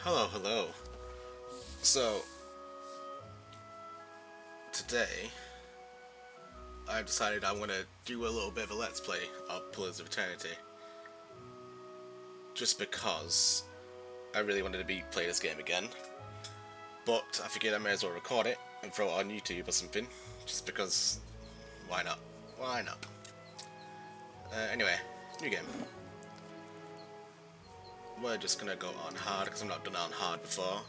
Hello, hello. So, today, I've decided I'm going to do a little bit of a let's play of Pillars of Eternity. Just because I really wanted to play this game again. But I figured I may as well record it and throw it on YouTube or something. Just because, why not? Why not? Anyway, new game. We're just going to go on hard because I've not done it on hard before.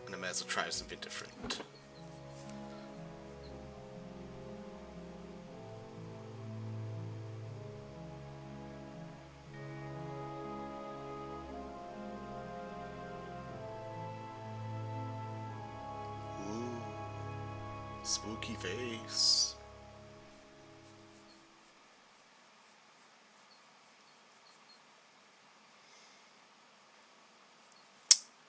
And I may as well try something different. Spooky face.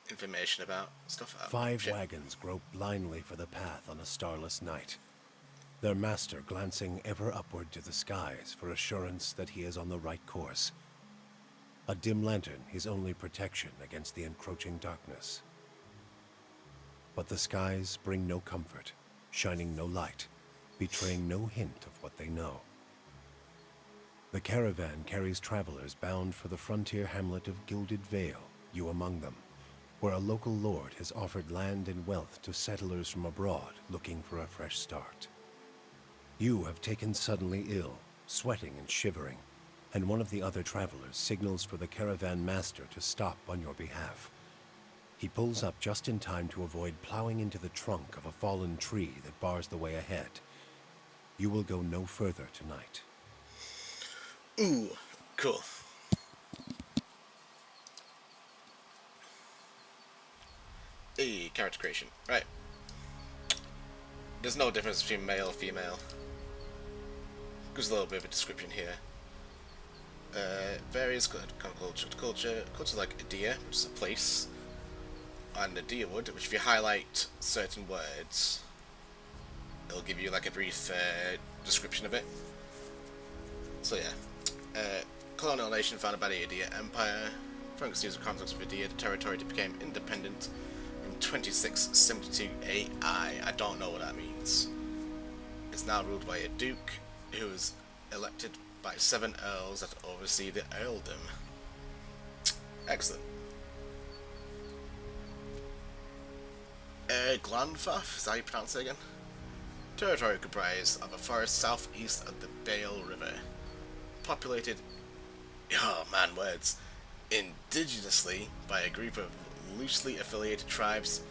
Information about stuff. Five wagons grope blindly for the path on a starless night, their master glancing ever upward to the skies for assurance that he is on the right course. A dim lantern his only protection against the encroaching darkness. But the skies bring no comfort, shining no light, betraying no hint of what they know. The caravan carries travelers bound for the frontier hamlet of Gilded Vale, you among them, where a local lord has offered land and wealth to settlers from abroad looking for a fresh start. You have taken suddenly ill, sweating and shivering, and one of the other travelers signals for the caravan master to stop on your behalf. He pulls up just in time to avoid plowing into the trunk of a fallen tree that bars the way ahead. You will go no further tonight. Ooh, cool. Hey, character creation. Right. There's no difference between male or female. Gives a little bit of a description here. Various kind of culture. Culture like Adia, which is a place, and Adia Wood, which if you highlight certain words, it'll give you like a brief description of it. So yeah. Colonial nation founded by the Adia Empire. Franks used the conflicts with Adia, the territory that became independent in 2672 AI. I don't know what that means. It's now ruled by a duke who is elected by 7 earls that oversee the earldom. Excellent. Glanfath, is that how you pronounce it again? Territory comprised of a forest southeast of the Bale River. Populated, oh man, words, indigenously by a group of loosely affiliated tribes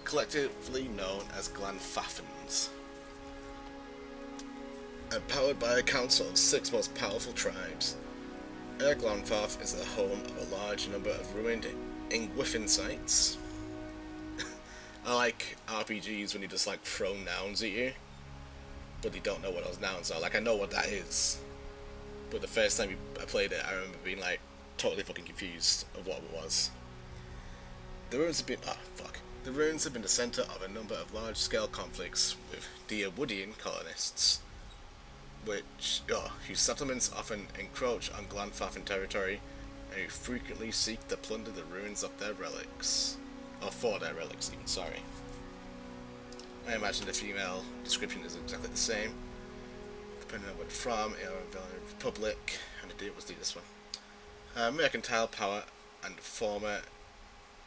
collectively known as Glanfathans. Empowered by a council of 6 most powerful tribes, Glanfath is the home of a large number of ruined Ingwithin sites. I like RPGs when you just like throw nouns at you, but you don't know what those nouns are. Like, I know what that is, but the first time I played it, I remember being like totally fucking confused of what it was. The ruins have been The ruins have been the centre of a number of large-scale conflicts with Deerwoodian colonists, whose settlements often encroach on Glanfathan territory and who frequently seek to plunder the ruins of their relics. Or for their relics, even, sorry. I imagine the female description is exactly the same, depending on where it's from, Republic, and it was this one. Mercantile power and former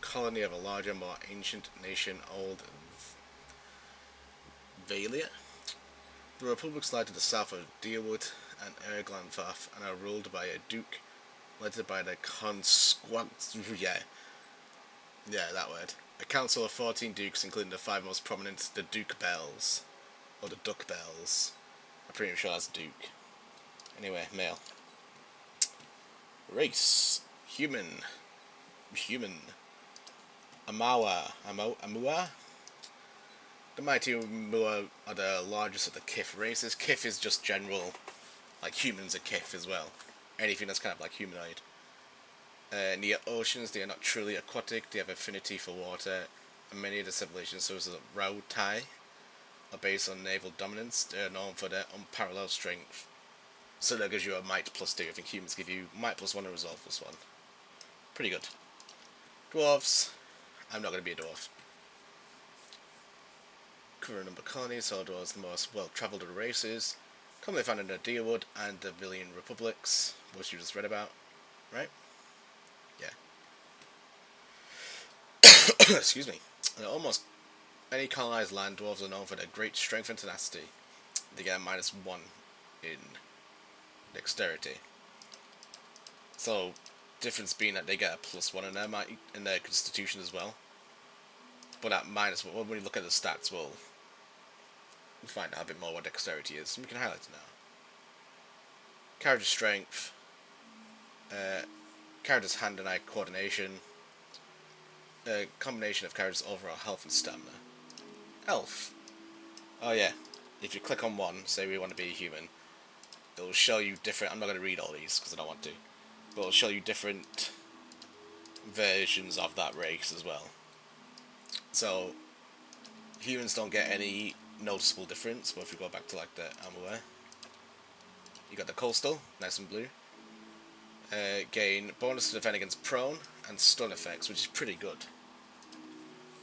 colony of a larger, more ancient nation, Old Valia. The republics lie to the south of Deerwood and Glanfath and are ruled by a duke, led by the that word. A council of 14 dukes, including the 5 most prominent, the Duke Bells, or the Duck Bells. I'm pretty sure that's Duke. Anyway, male. Race. Human. Amua. The mighty Amua are the largest of the Kith races. Kith is just general, like humans are Kith as well. Anything that's kind of like humanoid. Near oceans, they are not truly aquatic, they have affinity for water, and many of the civilizations, such as Rao Tai, are based on naval dominance. They are known for their unparalleled strength. So that gives you a might plus 2. I think humans give you might plus 1 to resolve plus 1. Pretty good. Dwarves, I'm not going to be a dwarf. Current number of colonies, so dwarves the most well-travelled of the races. Commonly found in the Deerwood and the Villian Republics, which you just read about, right? Yeah. Excuse me. And almost any colonised land, dwarves are known for their great strength and tenacity. They get a -1 in dexterity. So, difference being that they get a +1 in their constitution as well. But at -1, when we look at the stats, we'll find out a bit more what dexterity is. And we can highlight it now. Character strength, character's hand and eye coordination, a combination of character's overall health and stamina. Elf. Oh yeah, if you click on one, say we want to be a human, it'll show you different, I'm not going to read all these because I don't want to, but it'll show you different versions of that race as well. So, humans don't get any noticeable difference, but if we go back to like the armorware, you got the coastal, nice and blue. Gain bonus to defend against prone and stun effects, which is pretty good.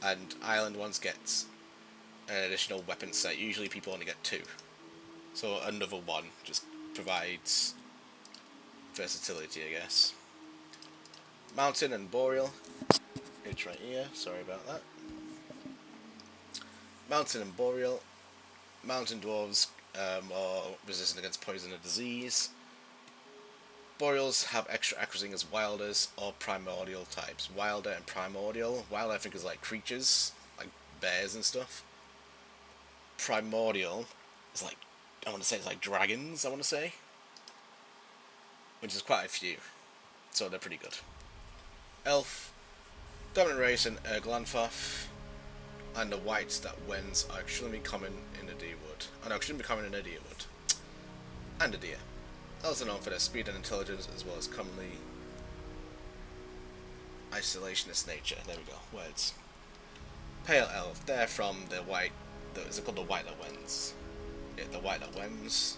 And island ones get an additional weapon set. Usually people only get 2. So another one just provides versatility, I guess. Mountain and boreal. It's right here, sorry about that. Mountain and boreal. Mountain dwarves are resistant against poison and disease. Boreals have extra accuracy against wilders or primordial types. Wilder and primordial. Wilder I think is like creatures, like bears and stuff. Primordial is like, I want to say it's like dragons, I want to say. Which is quite a few. So they're pretty good. Elf, dominant race in Glanfath, and the whites that wens are extremely common in the Deerwood. Oh no, extremely common in the Deerwood. And the deer. Also known for their speed and intelligence, as well as commonly isolationist nature. There we go, words. Pale Elf, they're from the white, is it called the white that wens? Yeah, the white that wens.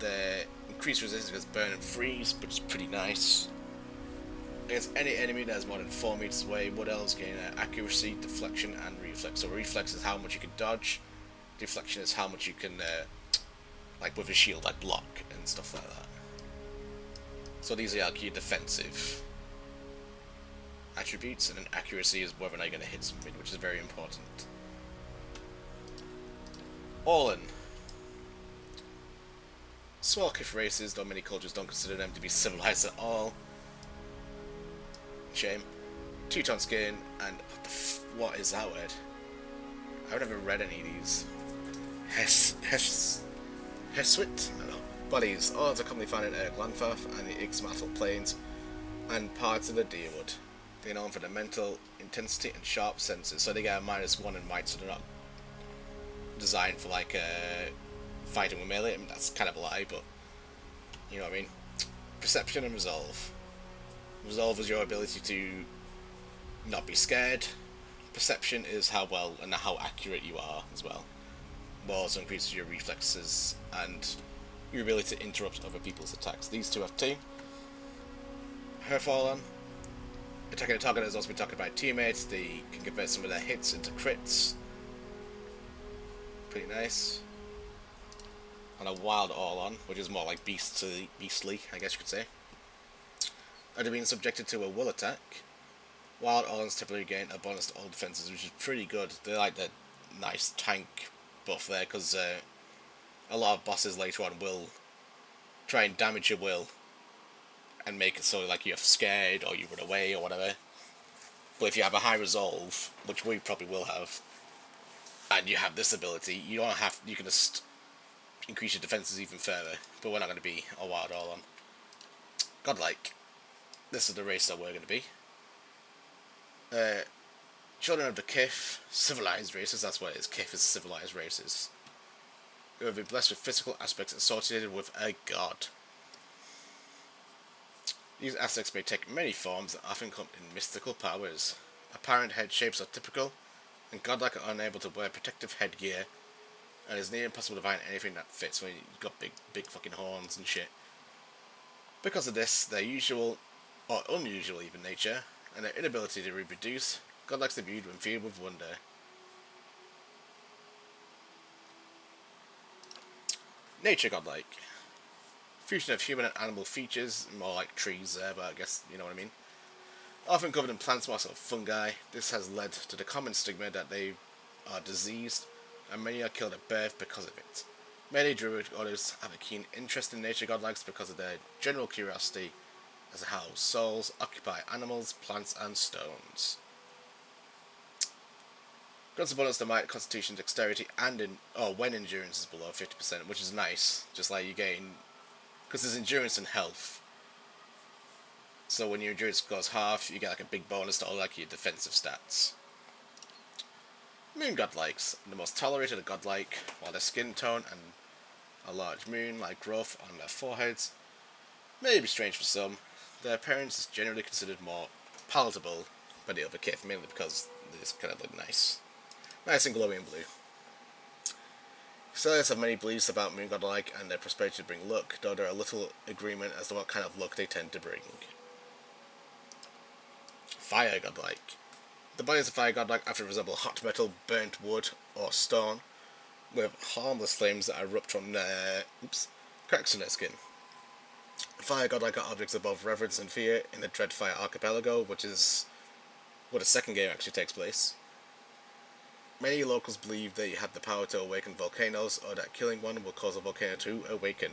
Their increased resistance against burn and freeze, which is pretty nice. Against any enemy that is more than 4 meters away, Wood Elves gain accuracy, deflection, and reflex. So reflex is how much you can dodge, deflection is how much you can, like with a shield, like block and stuff like that. So these are like your defensive attributes, and then accuracy is whether or not you're going to hit something, which is very important. Orlan. Swalkif races, though many cultures don't consider them to be civilized at all. Shame. Two-tone skin, and what is that word? I've never read any of these. Heswit? I don't know. Bodies. Orlans are commonly found in Glanfath and the Ixmattal Plains, and parts of the Deerwood. They're known for their mental intensity and sharp senses, so they get a -1 in might, so they're not designed for like fighting with melee. I mean, that's kind of a lie, but you know what I mean. Perception and resolve. Resolve is your ability to not be scared. Perception is how well and how accurate you are as well. Also increases your reflexes and your ability to interrupt other people's attacks. These two have 2. Herfallen. Attacking a target has also been targeted by teammates. They can convert some of their hits into crits. Pretty nice. And a wild Orlan, which is more like beastly, I guess you could say. After being subjected to a will attack, wild Orlans typically gain a bonus to all defenses, which is pretty good. They like the nice tank buff there, because a lot of bosses later on will try and damage your will and make it so like you're scared or you run away or whatever. But if you have a high resolve, which we probably will have, and you have this ability, you can just increase your defenses even further. But we're not going to be a wild Orlan. Godlike. This is the race that we're going to be. Children of the Kith, civilized races, that's what it is. Kith is civilized races. Who have been blessed with physical aspects associated with a god. These aspects may take many forms and often come in mystical powers. Apparent head shapes are typical, and godlike are unable to wear protective headgear, and it's near impossible to find anything that fits when you've got big fucking horns and shit. Because of this, their usual, or unusual even nature, and their inability to reproduce, Godlikes are viewed when viewed with wonder. Nature godlike. Fusion of human and animal features, more like trees there, but I guess you know what I mean. Often covered in plants, more sort of fungi. This has led to the common stigma that they are diseased, and many are killed at birth because of it. Many druid orders have a keen interest in nature godlikes because of their general curiosity as to how souls occupy animals, plants, and stones. Grants a bonus to might, constitution, dexterity, and when endurance is below 50%, which is nice. Just like you gain, because there's endurance and health. So when your endurance goes half, you get like a big bonus to all like your defensive stats. Moon godlikes, the most tolerated are godlike, while their skin tone and a large moon-like growth on their foreheads may be strange for some. Their appearance is generally considered more palatable by the other kith, mainly because they just kind of look nice. Nice and glowing blue. Sailors have many beliefs about moon godlike and their prosperity to bring luck, though there are little agreement as to what kind of luck they tend to bring. Fire godlike. The bodies of fire godlike often resemble hot metal, burnt wood, or stone, with harmless flames that erupt from their cracks in their skin. Fire godlike are objects of both reverence and fear in the Dreadfire Archipelago, which is where the second game actually takes place. Many locals believe they have the power to awaken volcanoes, or that killing one will cause a volcano to awaken.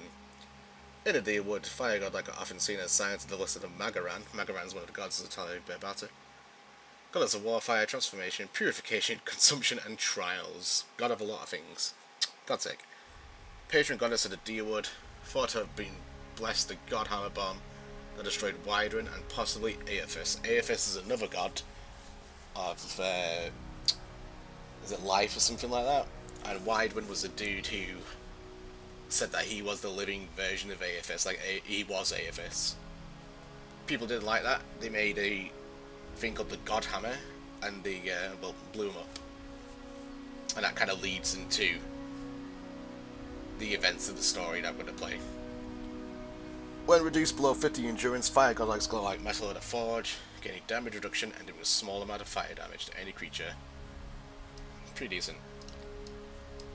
In the Deerwood, fire godlike are often seen as signs of the listed of Magaran. Magaran is one of the gods of the Tale of Berbata. Goddess of war, fire, transformation, purification, consumption, and trials. God of a lot of things. God's sake. Patron goddess of the Deerwood, thought to have been blessed the Godhammer bomb that destroyed Wydron and possibly Aethys. Aethys is another god of is it life or something like that? And Wydron was a dude who said that he was the living version of Aethys, like he was Aethys. People didn't like that. They made a thing called the Godhammer, and they blew him up. And that kind of leads into the events of the story that we're going to play. When reduced below 50 endurance, fire godlikes glow like metal at a forge, gaining damage reduction and doing a small amount of fire damage to any creature. Pretty decent.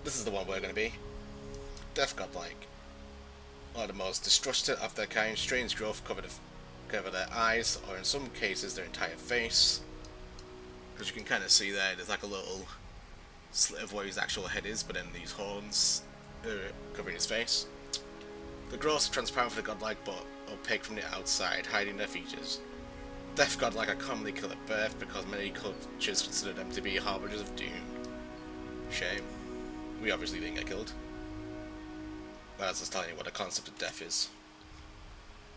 This is the one we're going to be. Death godlike. One of the most destructive of their kind, strange growth cover their eyes, or in some cases their entire face. As you can kind of see there, there's like a little slit of where his actual head is, but then these horns covering his face. The growths are transparent for the godlike, but opaque from the outside, hiding their features. Death godlike are commonly killed at birth because many cultures consider them to be harbingers of doom. Shame. We obviously didn't get killed. That's just telling you what the concept of death is.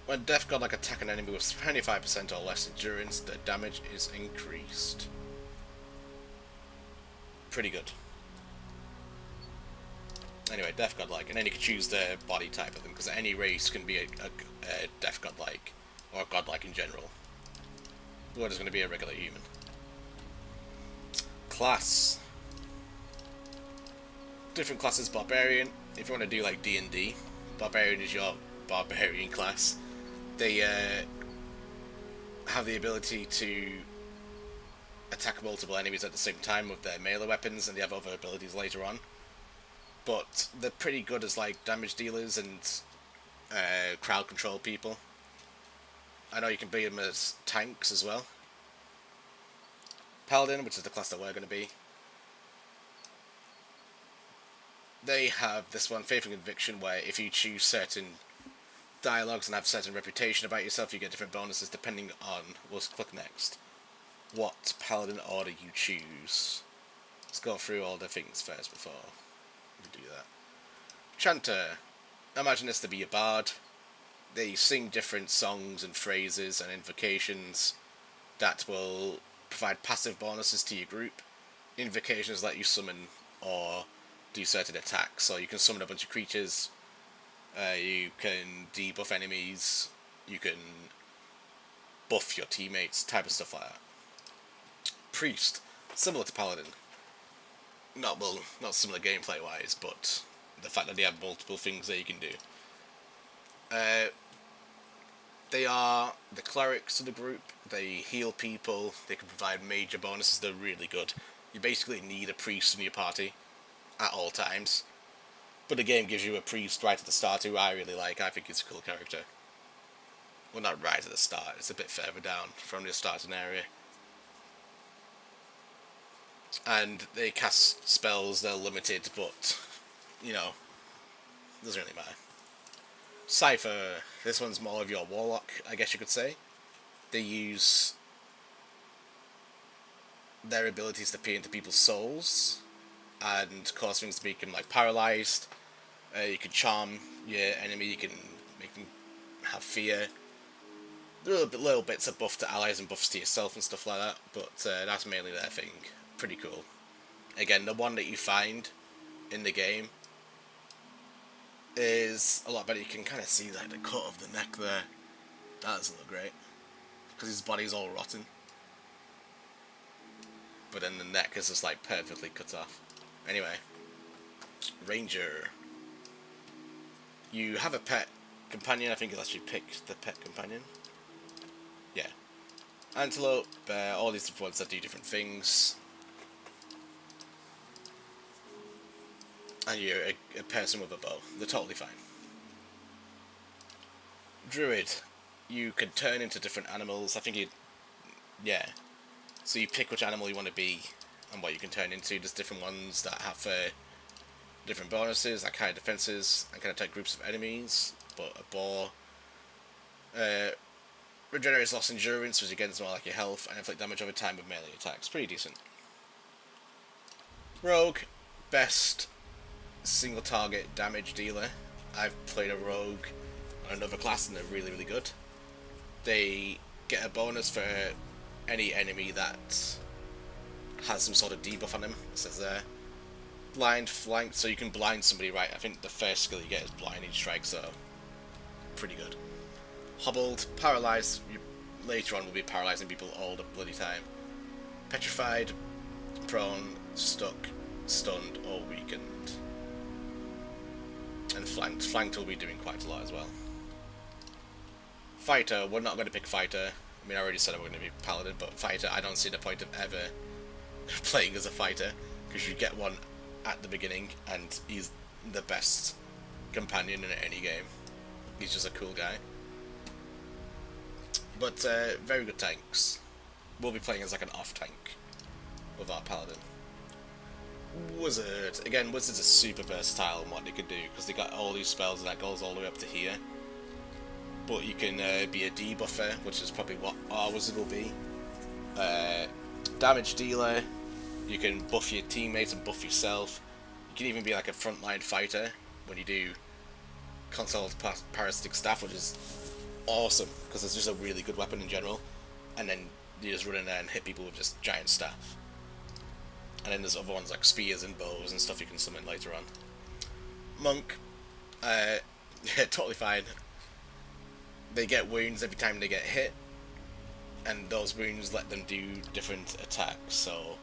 When Death godlike attack an enemy with 25% or less endurance, the damage is increased. Pretty good. Anyway, Death godlike, and then you can choose the body type of them, because any race can be a Death godlike, or a godlike in general. Or it's going to be a regular human. Class. Different classes. Barbarian. If you want to do like D&D, Barbarian is your barbarian class. They have the ability to attack multiple enemies at the same time with their melee weapons, and they have other abilities later on. But they're pretty good as like damage dealers and crowd control people. I know you can be them as tanks as well. Paladin, which is the class that we're going to be. They have this one, Faith and Conviction, where if you choose certain dialogues and have certain reputation about yourself, you get different bonuses depending on, we'll click next, what Paladin order you choose. Let's go through all the things first before we do that. Chanter. Imagine this to be a bard. They sing different songs and phrases and invocations that will provide passive bonuses to your group. Invocations let you summon or do certain attacks, so you can summon a bunch of creatures, you can debuff enemies, you can buff your teammates, type of stuff like that. Priest, similar to Paladin. Not similar gameplay wise, but the fact that they have multiple things that you can do. They are the clerics of the group. They heal people. They can provide major bonuses. They're really good. You basically need a priest in your party at all times. But the game gives you a priest right at the start who I really like. I think he's a cool character. Well, not right at the start. It's a bit further down from the starting area. And they cast spells. They're limited, but, you know, doesn't really matter. Cypher. This one's more of your warlock, I guess you could say. They use their abilities to peer into people's souls and cause things to become like paralyzed. You can charm your enemy. You can make them have fear. There are little bits of buff to allies and buffs to yourself and stuff like that, but that's mainly their thing. Pretty cool. Again, the one that you find in the game is a lot better. You can kind of see like the cut of the neck there. That doesn't look great because his body's all rotten. But then the neck is just like perfectly cut off. Anyway, Ranger. You have a pet companion. I think it lets you pick the pet companion. Yeah. Antelope, all these different ones that do different things. And you're a person with a bow. They're totally fine. Druid. You can turn into different animals. I think you... Yeah. So you pick which animal you want to be and what you can turn into. There's different ones that have different bonuses, like higher defenses, and can attack groups of enemies. But a boar regenerates lost endurance, which again is more like your health, and inflict damage over time with melee attacks. Pretty decent. Rogue. Best single target damage dealer. I've played a rogue on another class and they're really, really good. They get a bonus for any enemy that has some sort of debuff on them. It says there. Blind, flanked, so you can blind somebody, right? I think the first skill you get is blinding strike, so pretty good. Hobbled, paralyzed. You later on will be paralyzing people all the bloody time. Petrified, prone, stuck, stunned, or weakened. And flanked. Flanked will be doing quite a lot as well. Fighter, we're not going to pick Fighter. I mean, I already said I'm going to be Paladin, but Fighter, I don't see the point of ever playing as a Fighter, because you get one at the beginning, and he's the best companion in any game. He's just a cool guy. But, very good tanks. We'll be playing as like an off-tank with our Paladin. Wizard. Again, Wizards are super versatile in what they can do, because they got all these spells and that goes all the way up to here. But you can be a debuffer, which is probably what our Wizard will be. Damage dealer. You can buff your teammates and buff yourself. You can even be like a frontline fighter when you do Consul's Parasitic Staff, which is awesome, because it's just a really good weapon in general. And then you just run in there and hit people with just giant staff. And then there's other ones like spears and bows and stuff you can summon later on. Monk. Yeah, totally fine. They get wounds every time they get hit, and those wounds let them do different attacks, so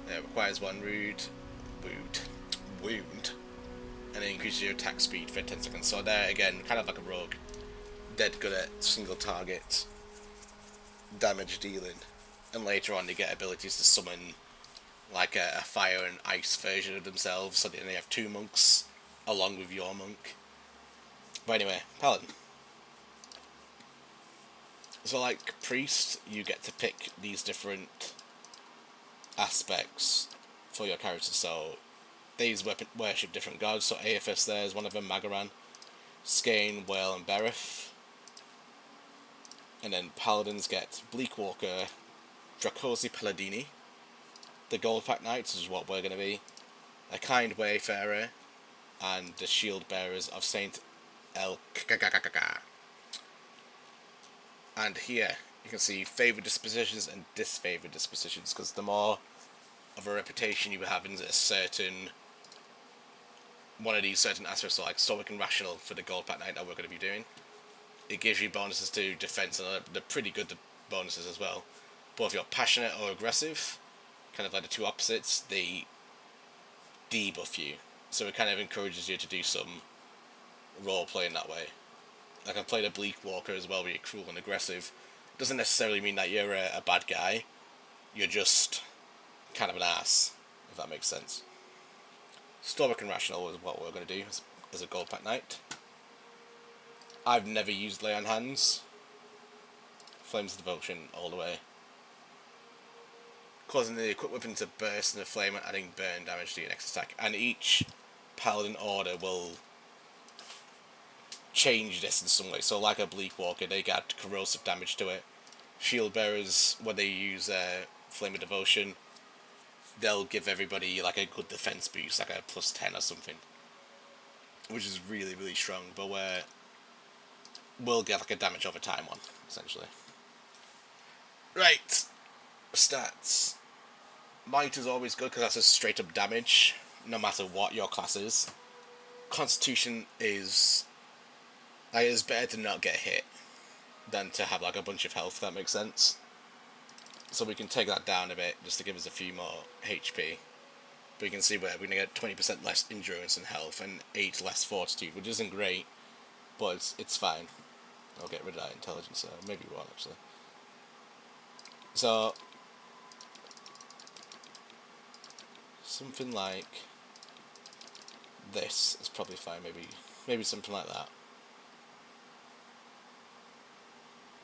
it requires one wound, and it increases your attack speed for 10 seconds. So there again, kind of like a rogue, dead good at single target damage dealing, and later on they get abilities to summon like a fire and ice version of themselves, so then they have two monks along with your monk. But anyway, Paladin. So like Priest, you get to pick these different aspects for your character. So these worship different gods. So Aethys there is one of them, Magaran, Skane, Whale and Berith. And then Paladins get Bleakwalker, Dracosi Palladini, the Goldpack Knights is what we're going to be, a Kind Wayfarer, and the Shield Bearers of Saint El. And here you can see favoured dispositions and disfavoured dispositions, because the more of a reputation you have in a certain one of these certain aspects, so like Stoic and Rational for the Goldpack Knight that we're going to be doing, it gives you bonuses to defense, and they're pretty good bonuses as well. But if you're passionate or aggressive, kind of like the two opposites, they debuff you. So it kind of encourages you to do some role playing that way. Like I played a Bleak Walker as well, where you're cruel and aggressive. It doesn't necessarily mean that you're a bad guy. You're just kind of an ass, if that makes sense. Stoic and Rational is what we're going to do as a Gold Pack Knight. I've never used Lay on Hands. Flames of Devotion all the way. Causing the equipped weapon to burst in a flame and adding burn damage to your next attack. And each Paladin order will change this in some way. So like a Bleak Walker, they get corrosive damage to it. Shield Bearers, when they use Flame of Devotion, they'll give everybody like a good defense boost, like a plus 10 or something. Which is really, really strong, but we'll get like a damage over time one, essentially. Right, stats. Might is always good because that's a straight up damage, no matter what your class is. Constitution is like, it's better to not get hit than to have like a bunch of health, if that makes sense. So we can take that down a bit just to give us a few more HP. But you can see where we're going to get 20% less endurance and health and 8 less fortitude, which isn't great, but it's fine. I'll get rid of that intelligence, maybe we won't actually. So, something like this is probably fine, maybe something like that.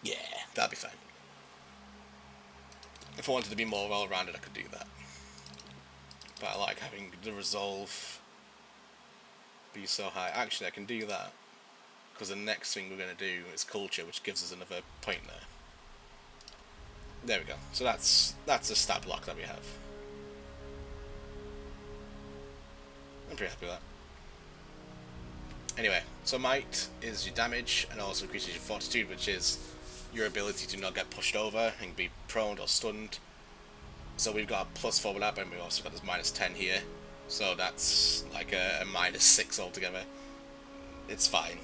Yeah, that'd be fine. If I wanted to be more well-rounded, I could do that. But I like having the resolve be so high. Actually, I can do that, because the next thing we're going to do is culture, which gives us another point there. There we go. So that's a stat block that we have. I'm pretty happy with that. Anyway, so Might is your damage, and also increases your fortitude, which is your ability to not get pushed over and be prone or stunned. So we've got a +4 with that, but we've also got this -10 here. So that's like a -6 altogether. It's fine.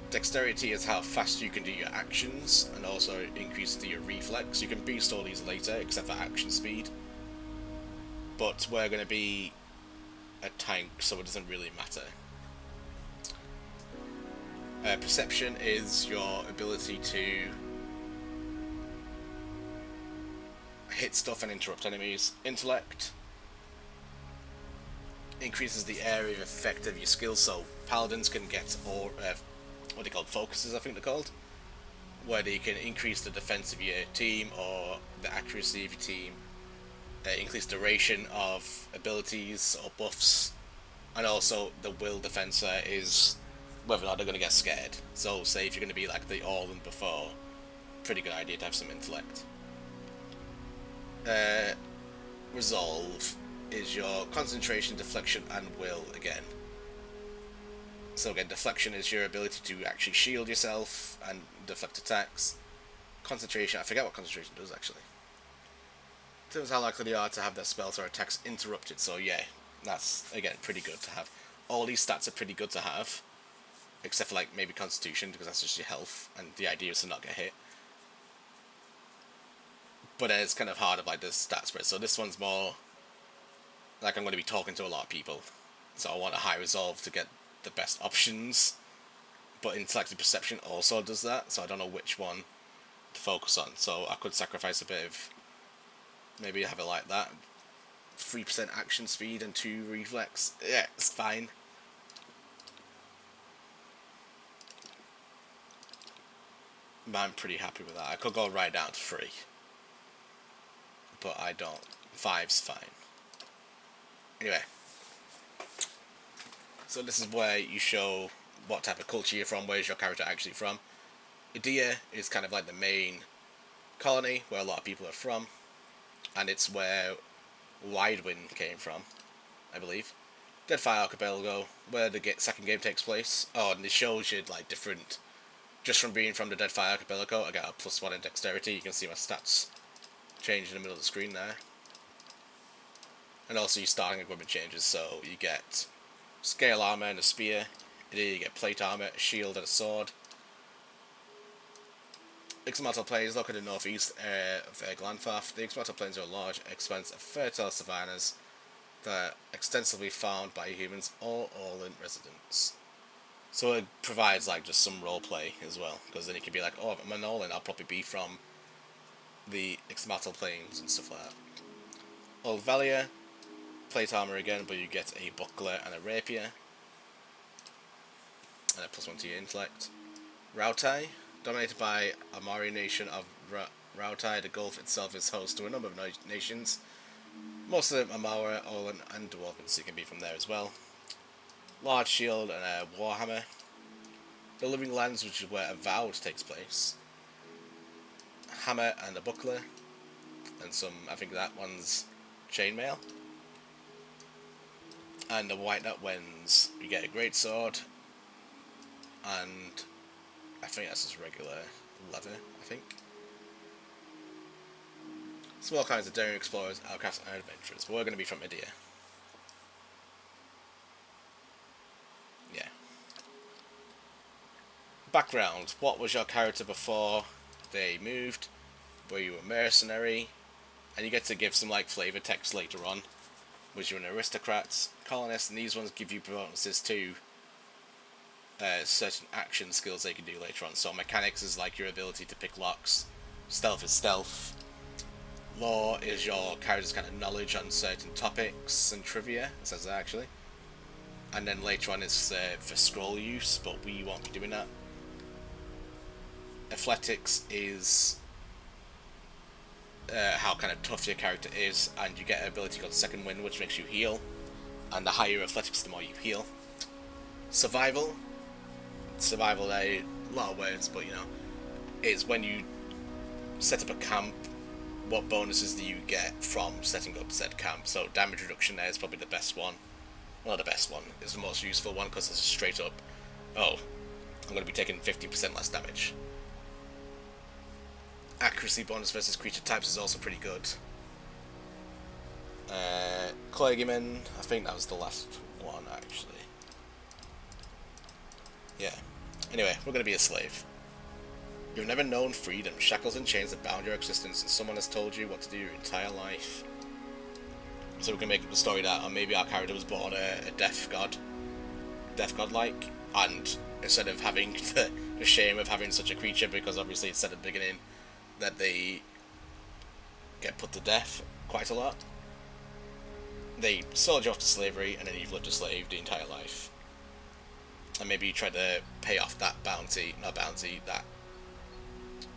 Dexterity is how fast you can do your actions, and also increases your reflex. You can boost all these later, except for action speed. But we're going to be a tank, so it doesn't really matter. Perception is your ability to hit stuff and interrupt enemies. Intellect increases the area of effect of your skills, so paladins can get what they call focuses, I think they're called, where they can increase the defense of your team or the accuracy of your team, increase duration of abilities or buffs, and also the will defensor is whether or not they're going to get scared. So say if you're going to be like the Orland before, pretty good idea to have some intellect. Resolve is your concentration, deflection, and will again. So again, deflection is your ability to actually shield yourself and deflect attacks. Concentration, I forget what concentration does actually. It tells how likely they are to have their spells or attacks interrupted, so yeah, that's again pretty good to have. All these stats are pretty good to have, except for like maybe Constitution, because that's just your health, and the idea is to not get hit. But it's kind of hard of like the stat spread, so this one's more like I'm going to be talking to a lot of people, so I want a high resolve to get the best options, but Intellect and Perception also does that, so I don't know which one to focus on, so I could sacrifice a bit of, maybe have it like that, 3% action speed and 2 reflex, yeah, it's fine. I'm pretty happy with that. I could go right down to 3, but I don't. 5's fine. Anyway, so this is where you show what type of culture you're from, where's your character actually from. Idea is kind of like the main colony where a lot of people are from, and it's where Widewind came from, I believe. Deadfire Archipelago, where the second game takes place. Oh, and it shows you like different, just from being from the Deadfire Archipelago, I got a +1 in dexterity. You can see my stats change in the middle of the screen there. And also your starting equipment changes, so you get scale armor and a spear. You get plate armor, a shield, and a sword. Ixomatl Plains, located in the northeast of Glanfarth. The Ixomatl Plains are a large expanse of fertile savannas that are extensively farmed by humans or Orland residents. So it provides like just some role play as well, because then you can be like, oh, if I'm an Nolan, I'll probably be from the Ixmatl Plains and stuff like that. Old Valia, plate armor again, but you get a buckler and a rapier, and a +1 to your intellect. Rautai, dominated by Amari nation of Rautai, the Gulf itself is host to a number of nations. Most of them are Maora, Olan, and Dwarven, so you can be from there as well. Large shield and a warhammer. The Living Lands, which is where Avowed takes place. Hammer and a buckler, and some, I think that one's chainmail. And the White Nut Wens, you get a great sword, and I think that's just regular leather, I think. Small kinds of daring explorers, outcasts, and adventurers, but we're going to be from Medea. Yeah. Background. What was your character before they moved? Were you a mercenary? And you get to give some like flavor text later on. Was you an aristocrat, colonist, and these ones give you bonuses to certain action skills they can do later on. So mechanics is like your ability to pick locks. Stealth is stealth. Law is your character's kind of knowledge on certain topics and trivia. It says that actually. And then later on is for scroll use, but we won't be doing that. Athletics is how kind of tough your character is, and you get an ability called Second Wind, which makes you heal. And the higher your athletics, the more you heal. Survival, a lot of words, but you know, is when you set up a camp, what bonuses do you get from setting up said camp? So damage reduction there is probably the best one. Well, not the best one, it's the most useful one because it's straight up, oh, I'm going to be taking 50% less damage. Accuracy bonus versus creature types is also pretty good. Clergyman, I think that was the last one actually. Yeah. Anyway, we're going to be a slave. You've never known freedom, shackles and chains that bound your existence, and someone has told you what to do your entire life. So we can make up the story that, or maybe our character was born a death god-like, and instead of having the shame of having such a creature, because obviously it said at the beginning that they get put to death quite a lot, they sold you off to slavery, and then you've lived a slave the entire life. And maybe you try to pay off that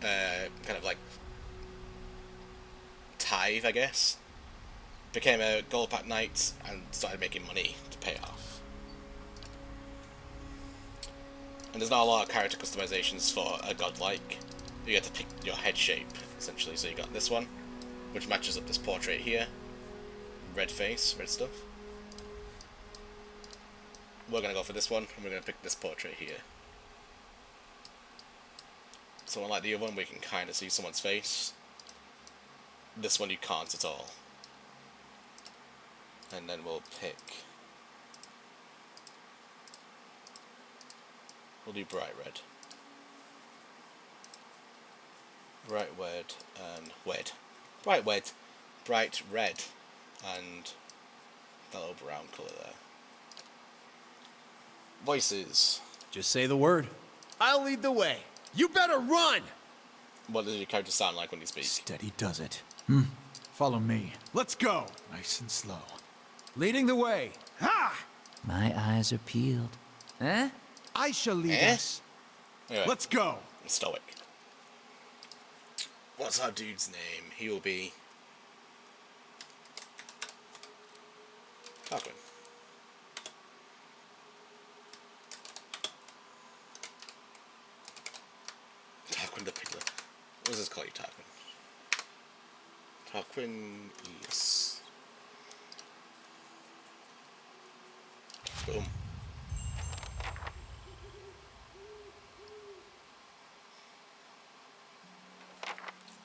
that kind of like tithe, I guess. Became a Goldpack Knight and started making money to pay off. And there's not a lot of character customizations for a godlike. You get to pick your head shape, essentially. So you got this one, which matches up this portrait here. Red face, red stuff. We're going to go for this one, and we're going to pick this portrait here. So unlike the other one, we can kind of see someone's face. This one you can't at all. And then we'll pick... We'll do bright red. Bright red and wed. Bright red. Bright red. And that little brown colour there. Voices. Just say the word. I'll lead the way. You better run! What does your character sound like when you speak? Steady does it. Follow me. Let's go. Nice and slow. Leading the way. Ha! My eyes are peeled. Eh? I shall lead us. Anyway, Let's go. stoic. What's our dude's name? He will be... Tarquin. Tarquin the Piglet. What does this call you, Tarquin? Tarquinius. Boom.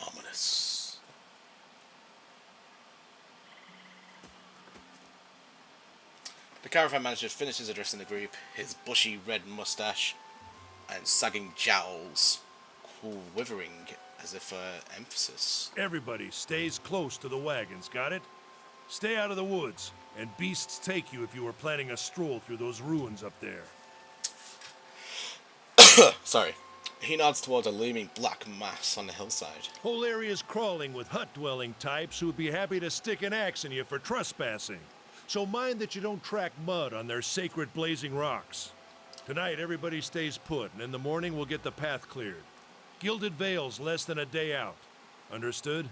Ominous. The caravan manager finishes addressing the group, his bushy red mustache and sagging jowls quivering as if for emphasis. Everybody stays close to the wagons, got it? Stay out of the woods, and beasts take you if you are planning a stroll through those ruins up there. Sorry. He nods towards a looming black mass on the hillside. Whole area's crawling with hut-dwelling types who'd be happy to stick an axe in you for trespassing. So mind that you don't track mud on their sacred blazing rocks. Tonight, everybody stays put, and in the morning we'll get the path cleared. Gilded Vale's less than a day out. Understood?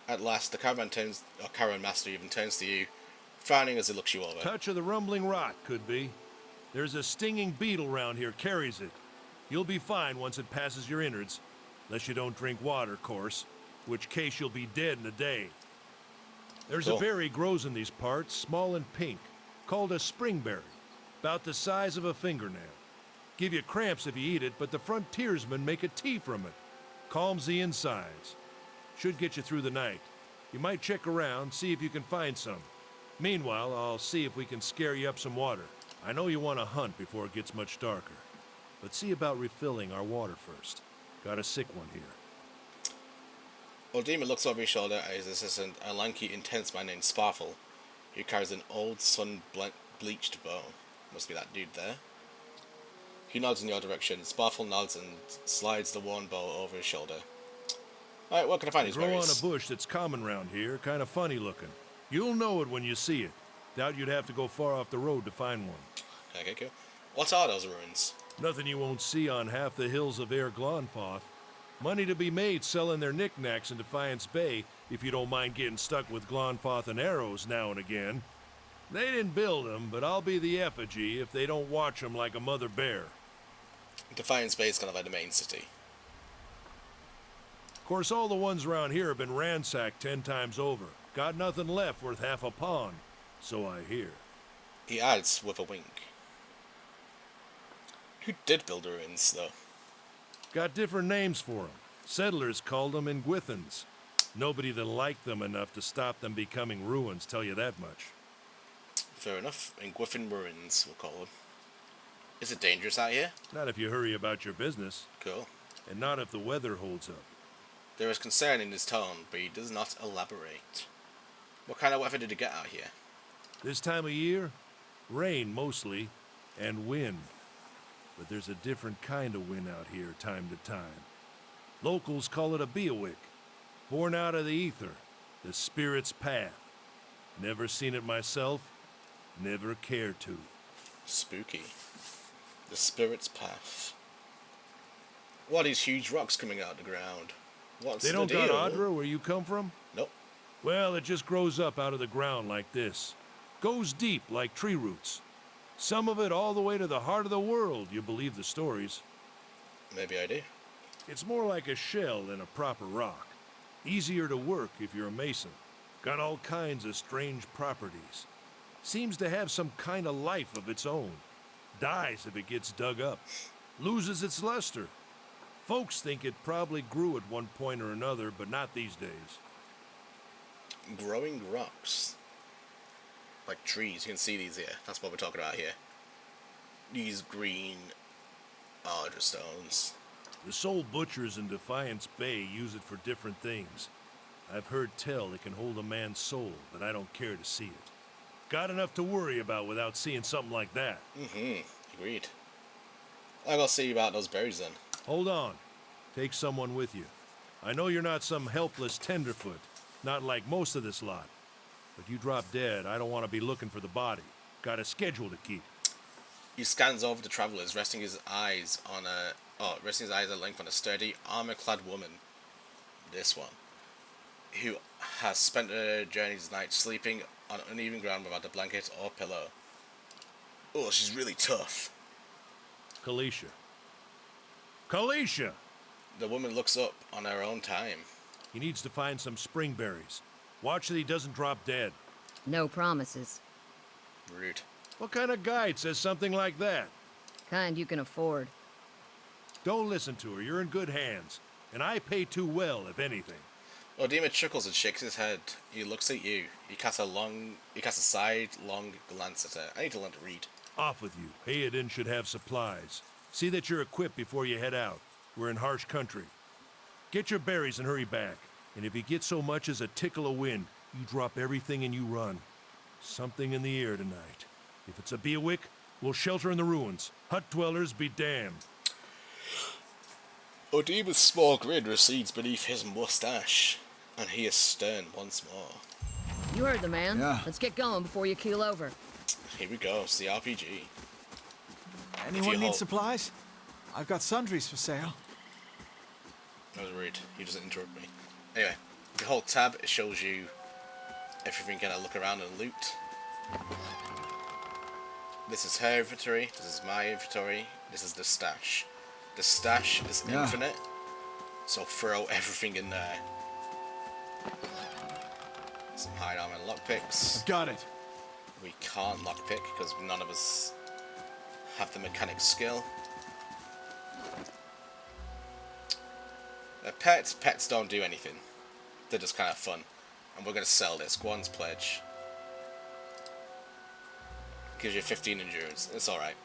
At last, the caravan master even turns to you, frowning as he looks you over. Touch of the rumbling rot, could be. There's a stinging beetle round here, carries it. You'll be fine once it passes your innards. Unless you don't drink water, course. Which case you'll be dead in a day. There's Cool. a berry grows in these parts, small and pink, called a springberry. About the size of a fingernail. Give you cramps if you eat it, but the frontiersmen make a tea from it. Calms the insides. Should get you through the night. You might check around, see if you can find some. Meanwhile, I'll see if we can scare you up some water. I know you want to hunt before it gets much darker. But see about refilling our water first. Got a sick one here. Oldemir looks over his shoulder at his assistant, a lanky, intense man named Sparfle, who carries an old, sun-bleached bow. Must be that dude there. He nods in your direction. Sparfle nods and slides the worn bow over his shoulder. Alright, what can I find these Grow on berries? a bush that's common round here, kind of funny looking. You'll know it when you see it. Doubt you'd have to go far off the road to find one. Okay, cool. What are those ruins? Nothing you won't see on half the hills of Air Glonfoth. Money to be made selling their knickknacks in Defiance Bay, if you don't mind getting stuck with Glonfoth and arrows now and again. They didn't build them, but I'll be the effigy if they don't watch them like a mother bear. Defiance Bay is kind of like the main city. Of course, all the ones around here have been ransacked 10 times over. Got nothing left worth half a pawn, so I hear. He adds with a wink. Who did build the ruins, though? Got different names for them. Settlers called them Ingwithans. Nobody that liked them enough to stop them becoming ruins, tell you that much. Fair enough. Ingwithin ruins, we'll call them. Is it dangerous out here? Not if you hurry about your business, Cool. and not if the weather holds up. There is concern in his tone, but he does not elaborate. What kind of weather did you get out here? This time of year, rain mostly, and wind. But there's a different kind of wind out here time to time. Locals call it a beawick, born out of the ether, the spirit's path. Never seen it myself, never cared to. Spooky. The spirit's path. What are these huge rocks coming out of the ground? What's They the don't deal? got Audra where you come from? Nope. Well, it just grows up out of the ground like this. Goes deep like tree roots. Some of it all the way to the heart of the world, you believe the stories. Maybe I do. It's more like a shell than a proper rock. Easier to work if you're a mason. Got all kinds of strange properties. Seems to have some kind of life of its own. Dies if it gets dug up. Loses its luster. Folks think it probably grew at one point or another, but not these days. Growing rocks. Like trees, you can see these here. That's what we're talking about here. These green Ardra stones. The soul butchers in Defiance Bay use it for different things. I've heard tell it can hold a man's soul, but I don't care to see it. Got enough to worry about without seeing something like that. Agreed. I'll go see about those berries then. Hold on. Take someone with you. I know you're not some helpless tenderfoot, not like most of this lot. But you drop dead, I don't want to be looking for the body. Got a schedule to keep. He scans over the travelers, resting his eyes at length on a sturdy, armor-clad woman. This one, who has spent her journey's night sleeping on uneven ground without a blanket or pillow. Oh, she's really tough. Kalisha. Kalisha! The woman looks up on her own time. He needs to find some springberries. Watch that he doesn't drop dead. No promises. Rude. What kind of guide says something like that? Kind you can afford. Don't listen to her. You're in good hands. And I pay too well, if anything. Oldemir chuckles and shakes his head. He looks at you. He casts a sidelong glance at her. I need to learn to read. Off with you. Hayadin should have supplies. See that you're equipped before you head out. We're in harsh country. Get your berries and hurry back. And if you get so much as a tickle of wind, you drop everything and you run. Something in the air tonight. If it's a beawick, We'll shelter in the ruins. Hut dwellers be damned. Odima's small grin recedes beneath his mustache, and he is stern once more. You heard the man. Yeah. Let's get going before you keel over. Here we go, it's the RPG. Anyone need supplies? I've got sundries for sale. That was rude. He doesn't interrupt me. Anyway, if you hold tab, it shows you everything. Kind of look around and loot. This is her inventory. This is my inventory. This is the stash. The stash is infinite, so throw everything in there. Some hide armor and lockpicks. I've got it. We can't lockpick because none of us have the mechanic skill. Pets don't do anything. They're just kind of fun. And we're going to sell this. Guan's pledge. Gives you 15 endurance. It's alright.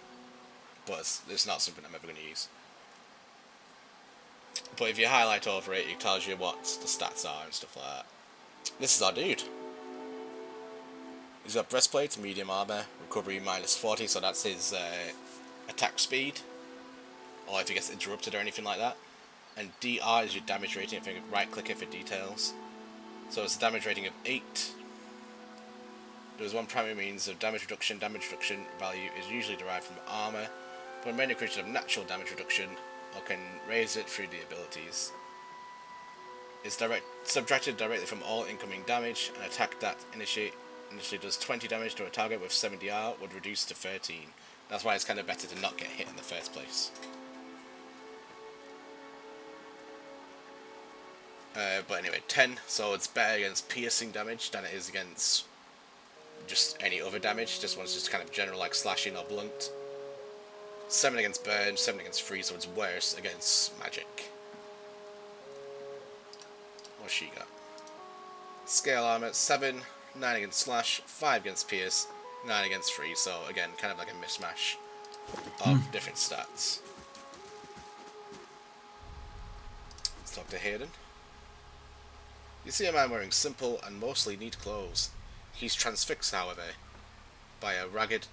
But it's not something I'm ever going to use. But if you highlight over it, it tells you what the stats are and stuff like that. This is our dude. He's got breastplate, medium armor, recovery -40, so that's his attack speed. Or if he gets interrupted or anything like that. And DR is your damage rating. If you right click it for details. So it's a damage rating of 8. There is one primary means of damage reduction. Damage reduction value is usually derived from armor, but many creatures have natural damage reduction or can raise it through the abilities. It's subtracted directly from all incoming damage. An attack that initially does 20 damage to a target with 70R would reduce to 13. That's why it's kind of better to not get hit in the first place. But anyway, 10, so it's better against piercing damage than it is against just any other damage. This one's just kind of general, like slashing or blunt. 7 against burn, 7 against freeze, so it's worse against magic. What's she got? Scale armor, 7, 9 against slash, 5 against pierce, 9 against freeze, so again, kind of like a mishmash of different stats. Let's talk to Hayden. You see a man wearing simple and mostly neat clothes. He's transfixed, however, by a ragged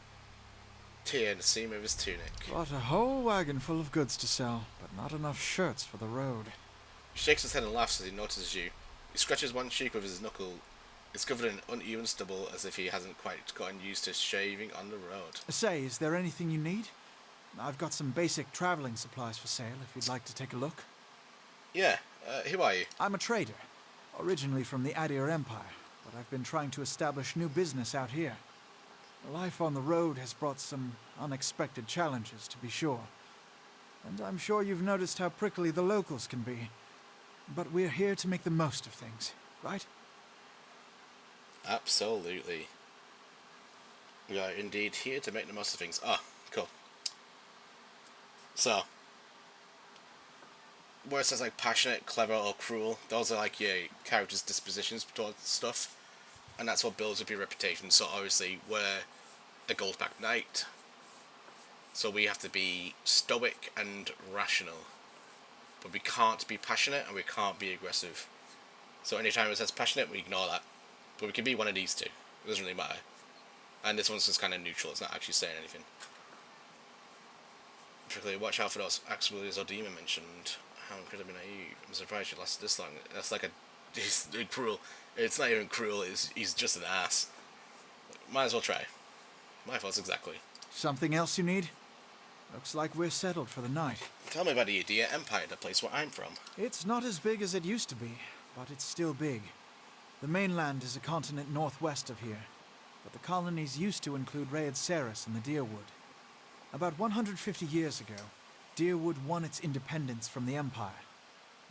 tear in the seam of his tunic. Got a whole wagon full of goods to sell, but not enough shirts for the road. He shakes his head and laughs as he notices you. He scratches one cheek with his knuckle. It's covered in uneven stubble as if he hasn't quite gotten used to shaving on the road. Say, is there anything you need? I've got some basic traveling supplies for sale if you'd like to take a look. Yeah, who are you? I'm a trader, originally from the Adir Empire, but I've been trying to establish new business out here. Life on the road has brought some unexpected challenges, to be sure. And I'm sure you've noticed how prickly the locals can be. But we're here to make the most of things, right? Absolutely. We are indeed here to make the most of things. Ah, cool. So, where it says like passionate, clever, or cruel, those are like your character's dispositions towards stuff. And that's what builds up your reputation. So obviously, we're a Goldback Knight. So we have to be stoic and rational. But we can't be passionate and we can't be aggressive. So anytime it says passionate, we ignore that. But we can be one of these two. It doesn't really matter. And this one's just kind of neutral. It's not actually saying anything. Particularly, watch out for those Axwillies or Demon mentioned. How incredibly naive. I'm surprised you lasted this long. That's like he's cruel. It's not even cruel, he's just an ass. Might as well try. My thoughts exactly. Something else you need? Looks like we're settled for the night. Tell me about the Adir Empire, the place where I'm from. It's not as big as it used to be, but it's still big. The mainland is a continent northwest of here, but the colonies used to include Raed Ceres and the Deerwood. About 150 years ago, Deerwood won its independence from the Empire.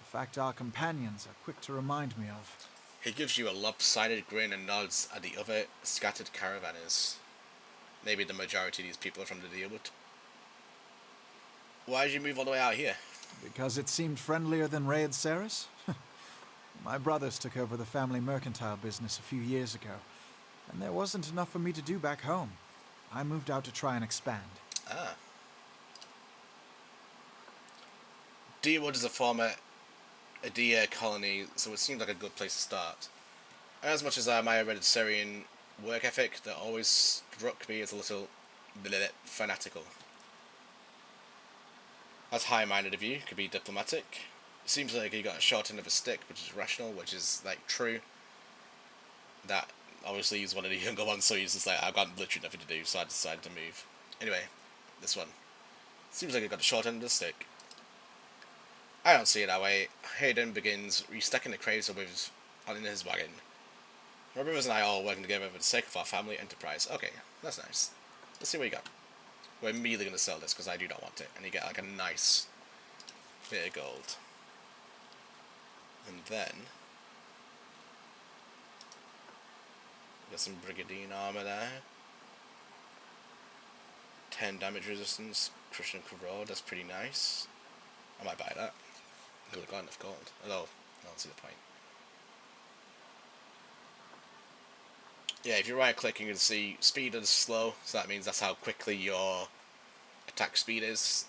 A fact our companions are quick to remind me of. He gives you a lopsided grin and nods at the other scattered caravanners. Maybe the majority of these people are from the Deerwood. Why did you move all the way out here? Because it seemed friendlier than Raed Ceres? My brothers took over the family mercantile business a few years ago, and there wasn't enough for me to do back home. I moved out to try and expand. Ah. Deerwood is a former Adir colony, so it seemed like a good place to start. As much as I admire Reddit Syrian work ethic, that always struck me as a little fanatical. That's high-minded of you. Could be diplomatic. It seems like you got a short end of a stick, which is rational, which is like true. That obviously he's one of the younger ones, so he's just like, I've got literally nothing to do, so I decided to move. Anyway, this one. Seems like I got a short end of the stick. I don't see it that way. Hayden begins restacking the crates with in his wagon. My brothers and I are all working together for the sake of our family enterprise. Okay, that's nice. Let's see what you got. We're immediately going to sell this because I do not want it. And you get like a nice bit of gold. And then got some Brigandine armor there. 10 damage resistance, crush and corrode, that's pretty nice. I might buy that. Could have got enough gold. Although, I don't see the point. Yeah, if you right click you can see speed is slow, so that means that's how quickly your attack speed is.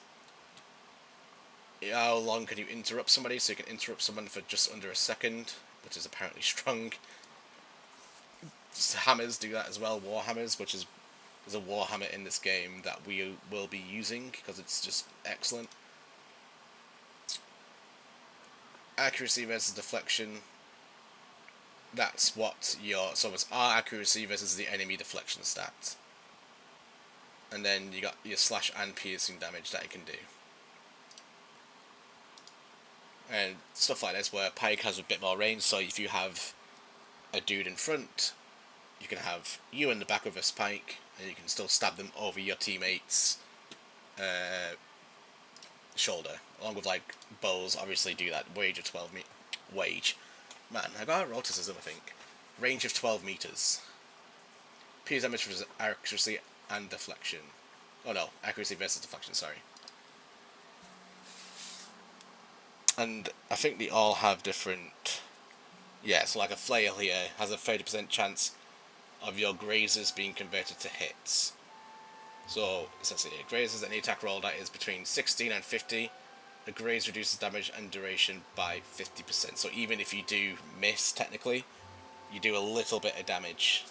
How long can you interrupt somebody? So you can interrupt someone for just under a second, which is apparently strong. Hammers do that as well, war hammers, which is there's a war hammer in this game that we will be using because it's just excellent. Accuracy versus deflection. That's what so it's our accuracy versus the enemy deflection stat. And then you got your slash and piercing damage that it can do. And stuff like this where Pike has a bit more range, so if you have a dude in front, you can have you in the back of a spike, and you can still stab them over your teammate's shoulder. Along with like bows, obviously do that. Wage of 12 wage. Man, I got a roll to I think. Range of 12 meters. Pierce damage for accuracy and deflection. Oh no, accuracy versus deflection, sorry. And I think they all have different... Yeah, so like a flail here has a 30% chance of your grazers being converted to hits. So, essentially, grazers, any attack roll that is between 16 and 50, the graze reduces damage and duration by 50%. So even if you do miss, technically, you do a little bit of damage.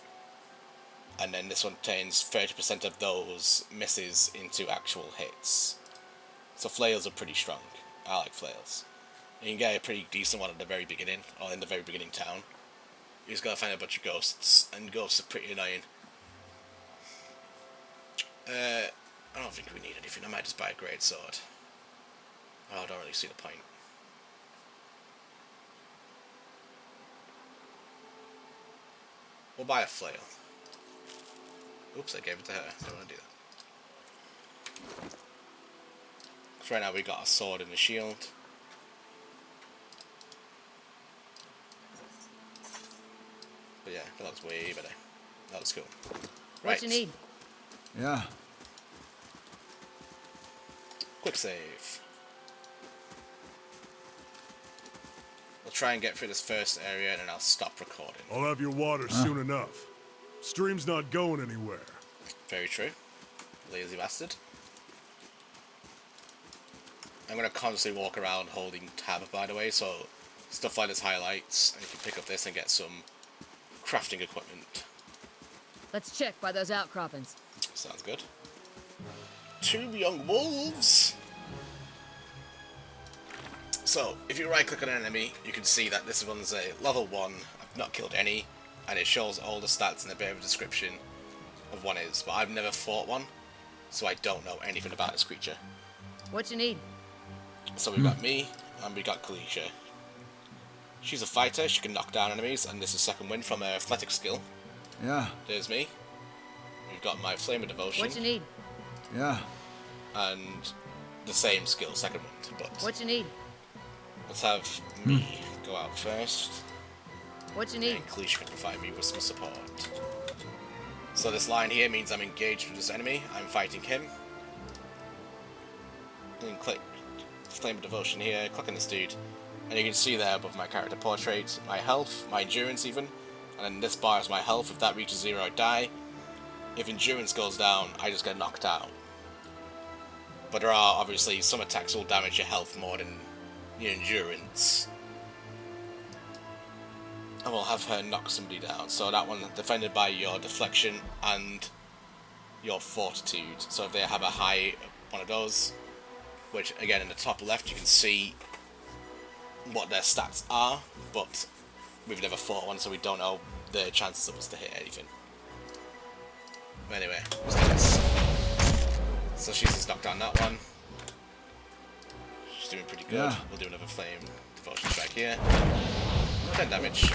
And then this one turns 30% of those misses into actual hits. So flails are pretty strong. I like flails. You can get a pretty decent one at the very beginning, or in the very beginning town. You just gotta find a bunch of ghosts, and ghosts are pretty annoying. I don't think we need anything. I might just buy a great sword. Oh, I don't really see the point. We'll buy a flail. Oops, I gave it to her. Don't want to do that. So right now we got a sword and a shield. But yeah, that looks way better. That looks cool. Right. What you need? Yeah. Quick save. We'll try and get through this first area and then I'll stop recording. I'll have your water soon enough. Stream's not going anywhere. Very true. Lazy bastard. I'm going to constantly walk around holding tab, by the way, so stuff like this highlights, and you can pick up this and get some crafting equipment. Let's check by those outcroppings. Sounds good. 2 young wolves! So, if you right click on an enemy, you can see that this one's a level 1, I've not killed any, and it shows all the stats and a bit of a description of one is, but I've never fought one, so I don't know anything about this creature. What you need? So we've got me, and we've got Kalisha. She's a fighter, she can knock down enemies, and this is second win from her athletic skill. Yeah. There's me. We've got my Flame of Devotion. What you need? Yeah. And the same skill, second win. But What you need? let's have me go out first. What you need? And Kalisha can provide me with some support. So this line here means I'm engaged with this enemy, I'm fighting him. And click Flame of Devotion here, click on this dude, and you can see there above my character portrait, my health, my endurance even, and then this bar is my health. If that reaches 0, I die. If endurance goes down, I just get knocked out. But there are obviously some attacks will damage your health more than your endurance. And we'll have her knock somebody down. So that one defended by your deflection and your fortitude. So if they have a high one of those, which again in the top left you can see what their stats are, but we've never fought one, so we don't know the chances of us to hit anything. But anyway, let's do this. So she's just knocked down that one. She's doing pretty good. Yeah. We'll do another flame devotion strike here. 10 damage.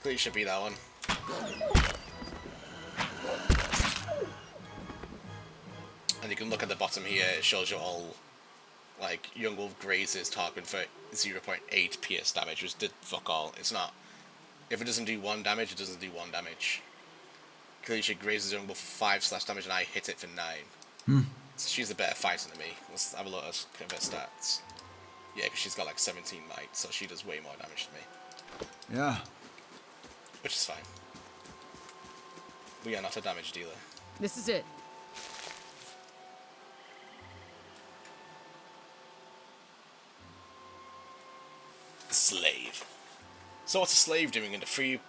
Clearly should be that one. And you can look at the bottom here, it shows you all, like, Young Wolf grazes Tarquin for 0.8 pierce damage, which did fuck all. It's not. If it doesn't do 1 damage, it doesn't do 1 damage. Clearly she grazes Young Wolf for 5 slash damage and I hit it for 9. So she's a better fighter than me. Let's have a look at her stats. Yeah, because she's got like 17 might, so she does way more damage than me. Yeah. Which is fine. We are not a damage dealer. This is it. Slave. So what's a slave doing in the free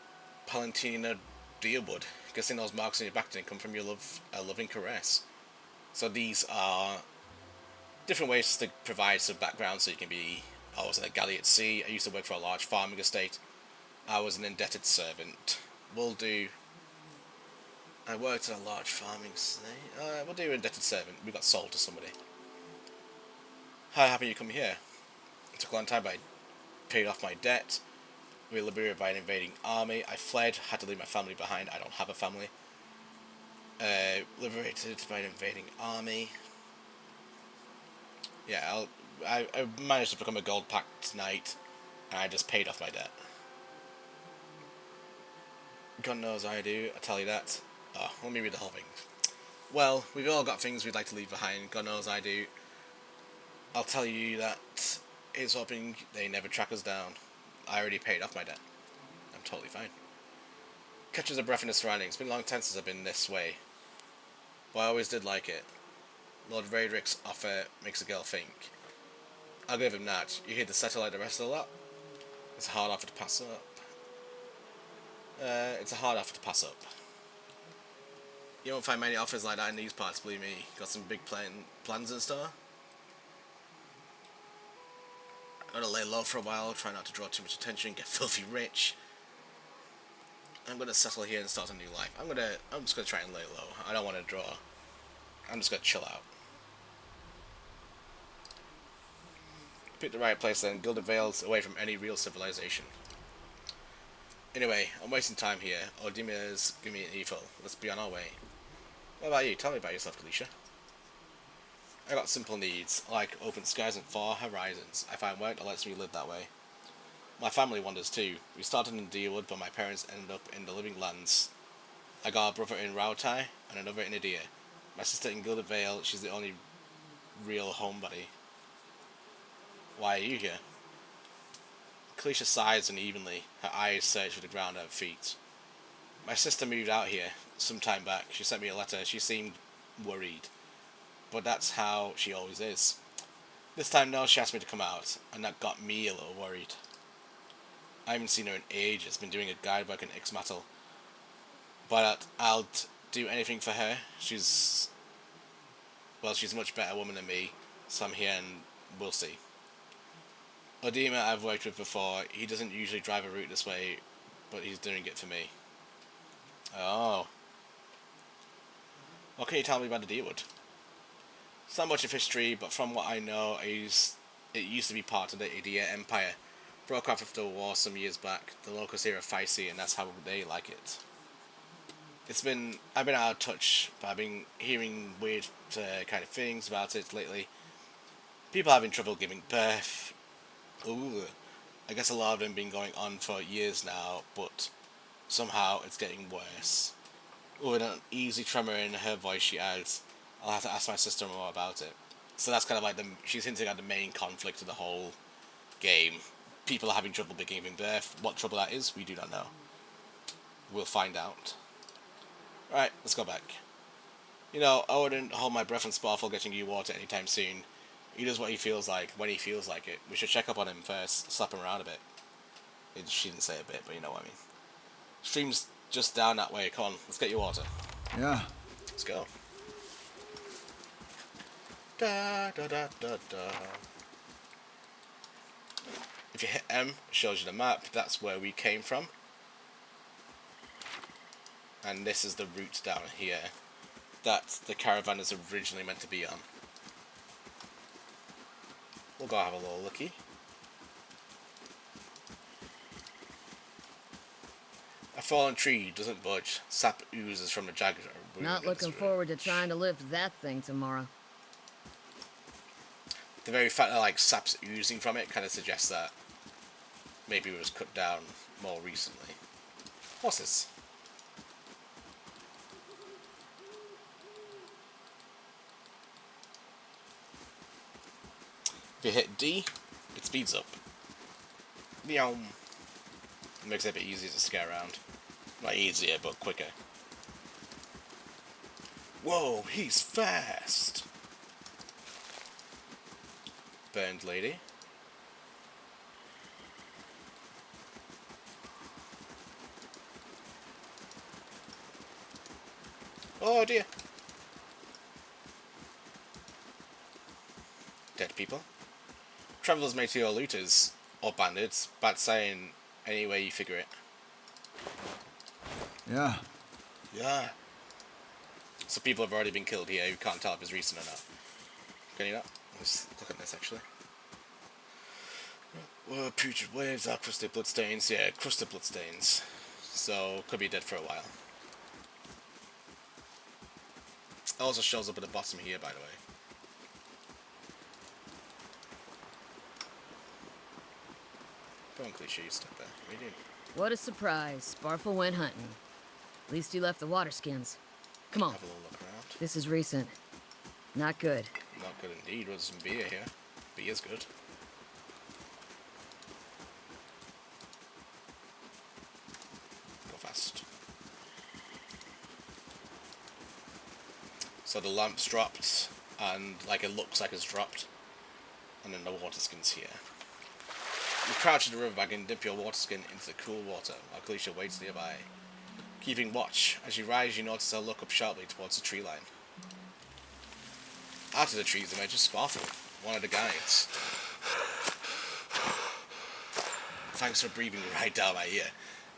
Palantina Deerwood? Guessing those marks on your back didn't come from your loving caress. So these are different ways to provide some background so you can be... I was in a galley at sea, I used to work for a large farming estate, I was an indebted servant. We'll do... I worked at a large farming estate, we'll do indebted servant, we got sold to somebody. How happy you come here? It took a long time, but I paid off my debt. We were liberated by an invading army. I fled, had to leave my family behind. I don't have a family. Liberated by an invading army. Yeah, I managed to become a gold pact knight, and I just paid off my debt. God knows I do, I tell you that. Oh, let me read the whole thing. Well, we've all got things we'd like to leave behind. God knows I do. I'll tell you that here's hoping they never track us down. I already paid off my debt. I'm totally fine. Catches a breath in the surroundings. It's been a long time since I've been this way. But I always did like it. Lord Raedric's offer makes a girl think. I'll give him that. You here to settle like the rest of the lot? It's a hard offer to pass up. It's a hard offer to pass up. You won't find many offers like that in these parts, believe me. Got some big plans in store. I'm gonna lay low for a while, try not to draw too much attention, get filthy rich. I'm gonna settle here and start a new life. I'm just gonna try and lay low. I don't want to draw. I'm just gonna chill out. Pick the right place then. Gilded Vale's away from any real civilization. Anyway, I'm wasting time here. Odimia's give me an evil. Let's be on our way. What about you? Tell me about yourself, Kalisha. I got simple needs. I like open skies and far horizons. I find work that lets me live that way. My family wanders too. We started in Deerwood, but my parents ended up in the living lands. I got a brother in Rautai and another in Adir. My sister in Gilded Vale, she's the only real homebody. Why are you here? Kalisha sighs unevenly. Her eyes search for the ground at her feet. My sister moved out here some time back. She sent me a letter. She seemed worried. But that's how she always is. This time, no, she asked me to come out, and that got me a little worried. I haven't seen her in ages, been doing a guidebook in Ixmatl. But I'll do anything for her. She's a much better woman than me, so I'm here and we'll see. Odima I've worked with before, he doesn't usually drive a route this way, but he's doing it for me. Oh. What can you tell me about the Deerwood? It's not much of history, but from what I know, it used to be part of the Idia Empire. Broke off after a war some years back. The locals here are feisty, and that's how they like it. I've been out of touch, but I've been hearing weird kind of things about it lately. People having trouble giving birth. Ooh, I guess a lot of them been going on for years now, but somehow it's getting worse. With an easy tremor in her voice, she adds, I'll have to ask my sister more about it. So that's kind of like she's hinting at the main conflict of the whole game. People are having trouble giving birth. What trouble that is, we do not know. We'll find out. Right, let's go back. You know, I wouldn't hold my breath on Sparful getting you water anytime soon. He does what he feels like, when he feels like it. We should check up on him first, slap him around a bit. She didn't say a bit, but you know what I mean. Streams Just down that way. Come on, let's get your water. Yeah. Let's go. Da da da da da. If you hit M, it shows you the map. That's where we came from. And this is the route down here that the caravan is originally meant to be on. We'll go have a little looky. A fallen tree doesn't budge. Sap oozes from the jagged wound. Not looking forward to trying to lift that thing tomorrow. The very fact that like sap's oozing from it kind of suggests that maybe it was cut down more recently. What's this? If you hit D, it speeds up. Meow. It makes it a bit easier to scare around. Not easier, but quicker. Whoa, he's fast! Burned lady. Oh dear. Dead people. Travelers may see your looters, or bandits, bad saying any way you figure it. Yeah. Yeah. So people have already been killed here, you can't tell if it's recent or not. Can you not? Let's look at this actually. Well, putrid waves are crusted bloodstains. Yeah, crusted bloodstains. So, could be dead for a while. It also shows up at the bottom here, by the way. Go on, cliche, you stuck there. What are you doing? What a surprise. Sparfle went hunting. At least he left the water skins. Come on. Have a little look around. This is recent. Not good. Not good indeed. There's some beer here. Beer's good. Go fast. So the lamp's dropped, and like it looks like it's dropped, and then the water skin's here. You crouch in the riverbank and dip your water skin into the cool water, while Kalisha waits nearby. Keeping watch, as you rise you notice her look up sharply towards the tree line. Out of the trees emerges Sparfle, one of the guides. Thanks for breathing right down my ear.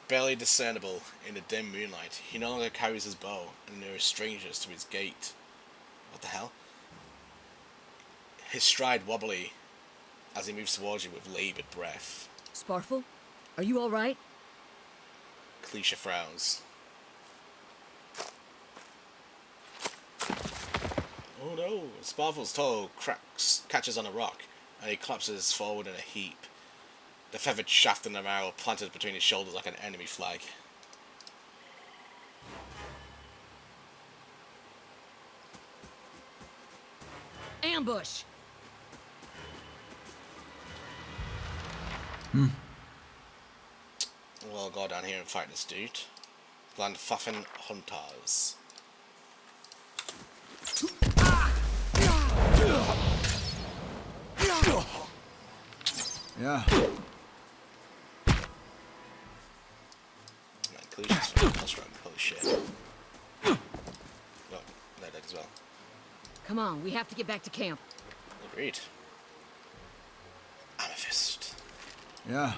Barely discernible in the dim moonlight, he no longer carries his bow, and there are strangers to his gait. What the hell? His stride wobbly as he moves towards you with laboured breath. Sparfle? Are you alright? Kalisha frowns. Oh no! Sparfle's toe catches on a rock, and he collapses forward in a heap. The feathered shaft and the arrow planted between his shoulders like an enemy flag. Ambush! We'll go down here and fight this dude. Glandfaffen Hunters. Yeah. Man, Kalisha's strong. Holy shit. Oh, they're dead as well. Come on, we have to get back to camp. Agreed. Amethyst. Yeah.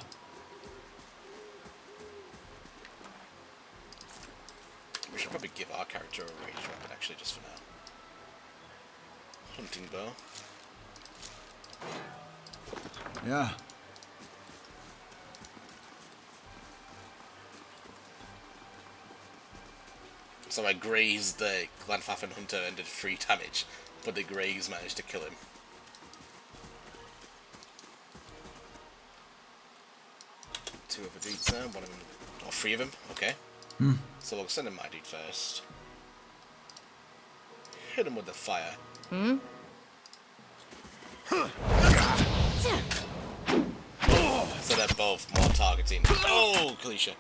We should probably give our character a range weapon actually, just for now. Hunting bow. Yeah. So I grazed the Glandfaffen Hunter and did 3 damage, but the Greys managed to kill him. Two other dudes there, one of them, or 3 of them, okay. So we'll send in my dude first. Hit him with the fire. So they're both more targeting. Oh, Kalisha.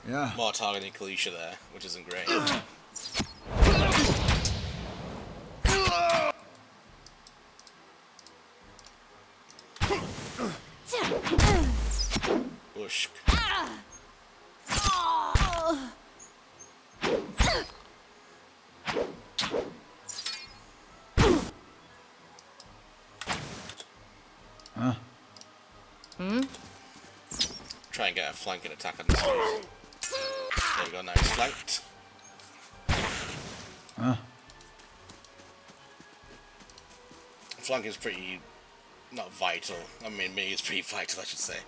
Yeah. More targeting Kalisha there, which isn't great. Bush. Try and get a flanking attack on this dude. There we go, now he's flanked. Flanking is pretty, not vital. I mean, me is pretty vital, I should say.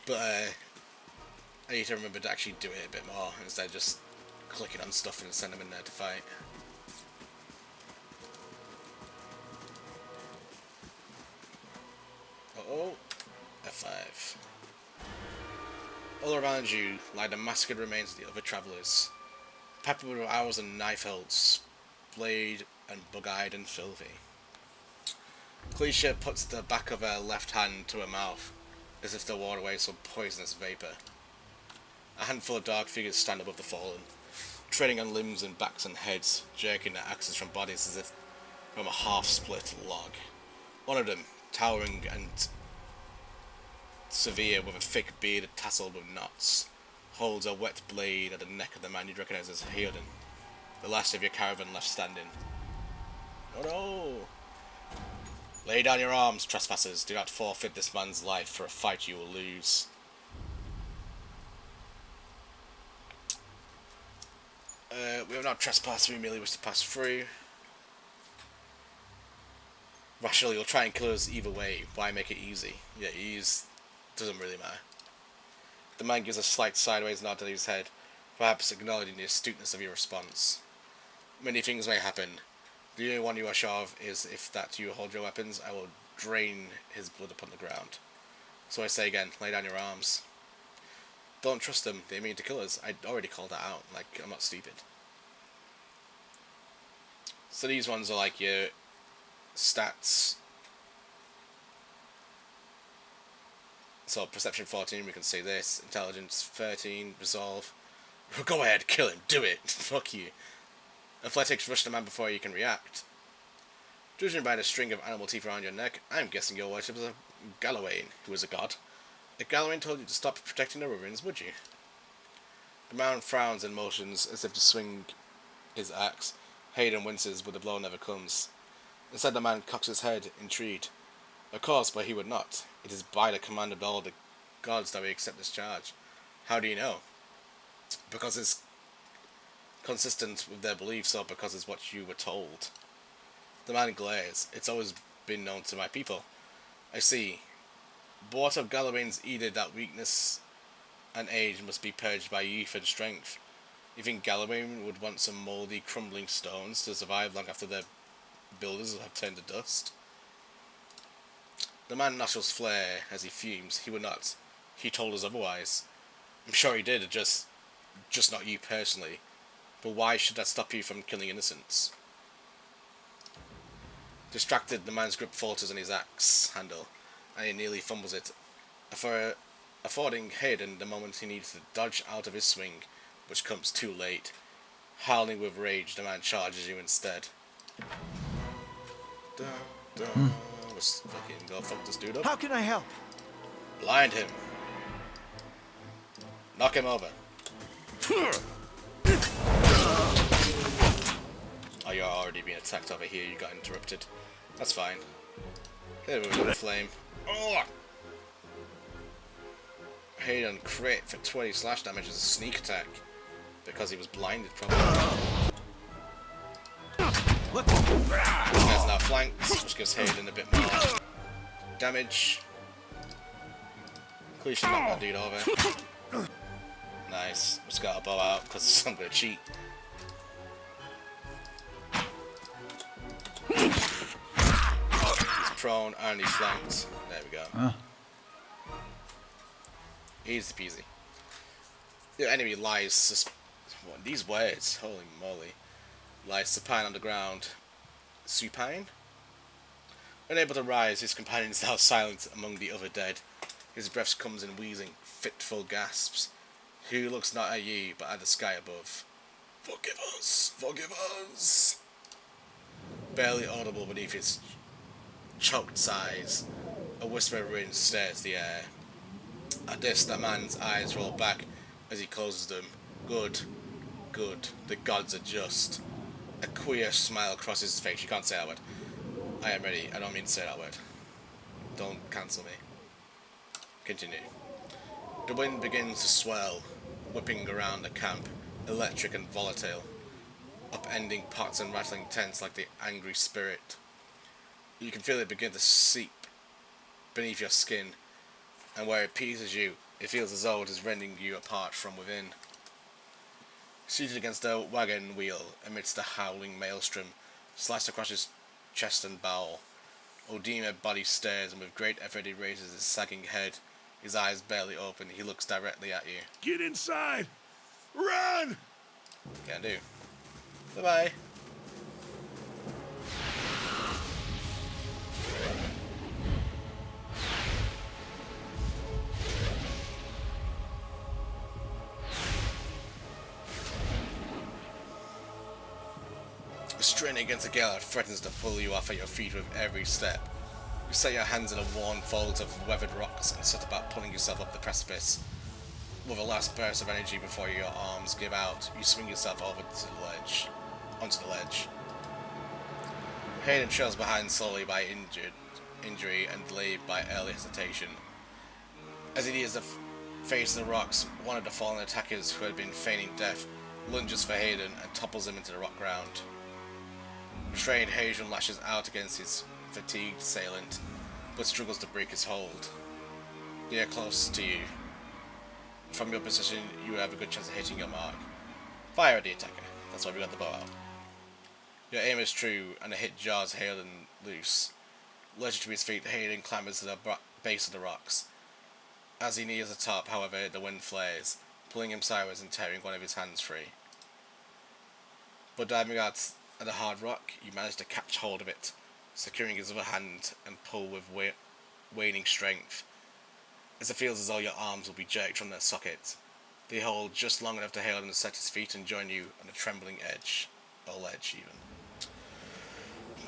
But I need to remember to actually do it a bit more instead of just clicking on stuff and send them in there to fight. Uh-oh. F5. All around you lie the massacred remains of the other travellers, peppered with arrows and knife hilts, blade and bug-eyed and filthy. Cliche puts the back of her left hand to her mouth, as if to ward away some poisonous vapour. A handful of dark figures stand above the fallen, treading on limbs and backs and heads, jerking their axes from bodies as if from a half-split log. One of them, towering and severe with a thick beard tasseled with knots, holds a wet blade at the neck of the man you'd recognise as Heoden, the last of your caravan left standing. Oh no! Lay down your arms, trespassers. Do not forfeit this man's life for a fight you will lose. We have not trespassed, we merely wish to pass through. Rationally, you'll try and kill us either way. Why make it easy? Yeah, doesn't really matter. The man gives a slight sideways nod to his head, perhaps acknowledging the astuteness of your response. Many things may happen. The only one you are sure of is if that you hold your weapons, I will drain his blood upon the ground. So I say again, lay down your arms. Don't trust them, they mean to kill us. I already called that out, like, I'm not stupid. So these ones are like your stats. So perception 14, we can see this. Intelligence 13, resolve. Go ahead, kill him, do it, fuck you. Athletics, rush the man before you can react. Judging by the string of animal teeth around your neck, I'm guessing your worship is a Galawain, who is a god. If Galawain told you to stop protecting the ruins, would you? The man frowns and motions as if to swing his axe. Hayden winces, but the blow never comes. Instead, the man cocks his head, intrigued. Of course, but he would not. It is by the command of all the gods that we accept this charge. How do you know? Because it's consistent with their beliefs, or because it's what you were told? The man glares. It's always been known to my people. I see. But what of Galawain's edict that weakness and age must be purged by youth and strength? You think Galawain would want some mouldy, crumbling stones to survive long after their builders have turned to dust? The man's nostrils flare as he fumes. He would not. He told us otherwise. I'm sure he did, just not you personally. But why should that stop you from killing innocents? Distracted, the man's grip falters on his axe handle, and he nearly fumbles it, affording Hayden the moment he needs to dodge out of his swing, which comes too late. Howling with rage, the man charges you instead. Let's fucking go fuck this dude up. How can I help? Blind him. Knock him over. Oh, you're already being attacked over here. You got interrupted. That's fine. Hit him with a flame. Oh! Hayden crit for 20 slash damage as a sneak attack. Because he was blinded, probably. This guy's now flanked, which gives Hayden a bit more damage. Cliche knocked that dude over. Nice. Just got a bow out because I'm gonna cheat. He's prone and he's flanked. There we go. Easy peasy. The enemy lies. What, these words, holy moly. Lies supine on the ground. Supine? Unable to rise, his companion is now silent among the other dead. His breath comes in wheezing, fitful gasps. He looks not at you, but at the sky above. Forgive us! Forgive us! Barely audible beneath his choked sighs, a whisper of ruin stirs the air. At this, the man's eyes roll back as he closes them. Good. Good. The gods are just. A queer smile crosses his face. You can't say that word. I am ready. I don't mean to say that word. Don't cancel me. Continue. The wind begins to swell, whipping around the camp, electric and volatile, upending pots and rattling tents like the angry spirit. You can feel it begin to seep beneath your skin, and where it pierces you, it feels as though it is rending you apart from within. Seated against a wagon wheel amidst the howling maelstrom, sliced across his chest and bowel, Odima body stares, and with great effort he raises his sagging head. His eyes barely open, he looks directly at you. Get inside! Run! Can do. Bye-bye. Straining against a gale that threatens to pull you off at your feet with every step. You set your hands in the worn folds of weathered rocks and set about pulling yourself up the precipice. With a last burst of energy before your arms give out, you swing yourself over to the ledge, onto the ledge. Hayden trails behind slowly by injury and delayed by early hesitation. As he nears the face of the rocks, one of the fallen attackers who had been feigning death lunges for Hayden and topples him into the rock ground. Restrained, Hadrian lashes out against his fatigued assailant, but struggles to break his hold. They are close to you. From your position, you have a good chance of hitting your mark. Fire at the attacker. That's why we got the bow out. Your aim is true, and the hit jars Hayden loose. Lurching to his feet, Hayden clambers to the base of the rocks. As he nears the top, however, the wind flares, pulling him sideways and tearing one of his hands free. But diving out at a hard rock, you manage to catch hold of it, securing his other hand and pull with waning strength. As it feels as though your arms will be jerked from their sockets, they hold just long enough to hail him to set his feet and join you on the trembling edge, or ledge even.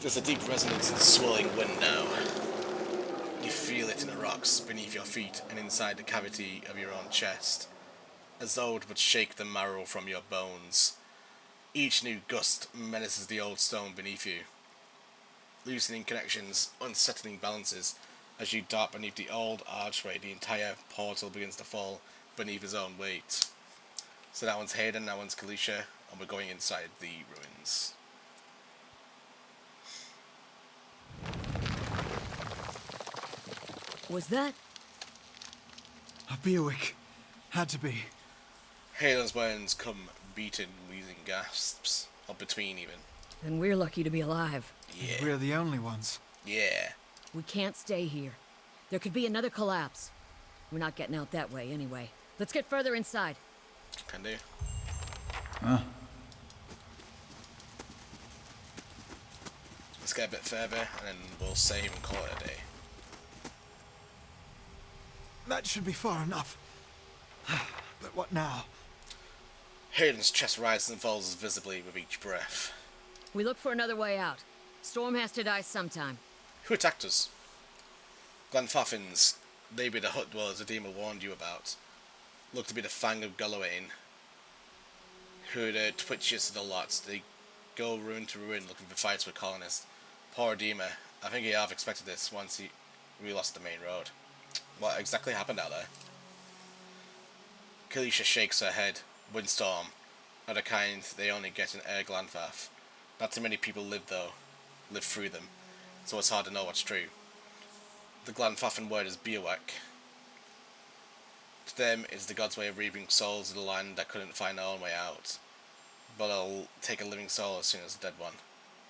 There's a deep resonance in the swirling wind now. You feel it in the rocks beneath your feet and inside the cavity of your own chest, as though it would shake the marrow from your bones. Each new gust menaces the old stone beneath you, loosening connections, unsettling balances. As you dart beneath the old archway, the entire portal begins to fall beneath his own weight. So that one's Hayden, that one's Kalisha, and we're going inside the ruins. Was that? A Bewick. Had to be. Hayden's words come beaten, wheezing gasps, or between even. Then we're lucky to be alive. Yeah. We're the only ones. Yeah. We can't stay here. There could be another collapse. We're not getting out that way anyway. Let's get further inside. Can do. Huh. Let's get a bit further, and then we'll save and call it a day. That should be far enough. But what now? Hayden's chest rises and falls visibly with each breath. We look for another way out. Storm has to die sometime. Who attacked us? Glenfaffins, they be the hut dwellers the demon warned you about. Look to be the Fang of Gallowayne, who are the twitchiest of the lots. They go ruin to ruin looking for fights with colonists. Poor Dima, I think he half expected this once we lost the main road. What exactly happened out there? Kalisha shakes her head. Windstorm, are the kind they only get in Air Glanfaff. Not too many people live through them, so it's hard to know what's true. The Glanfaffin word is Biawak. To them, it's the god's way of reaping souls of the land that couldn't find their own way out. But I'll take a living soul as soon as a dead one.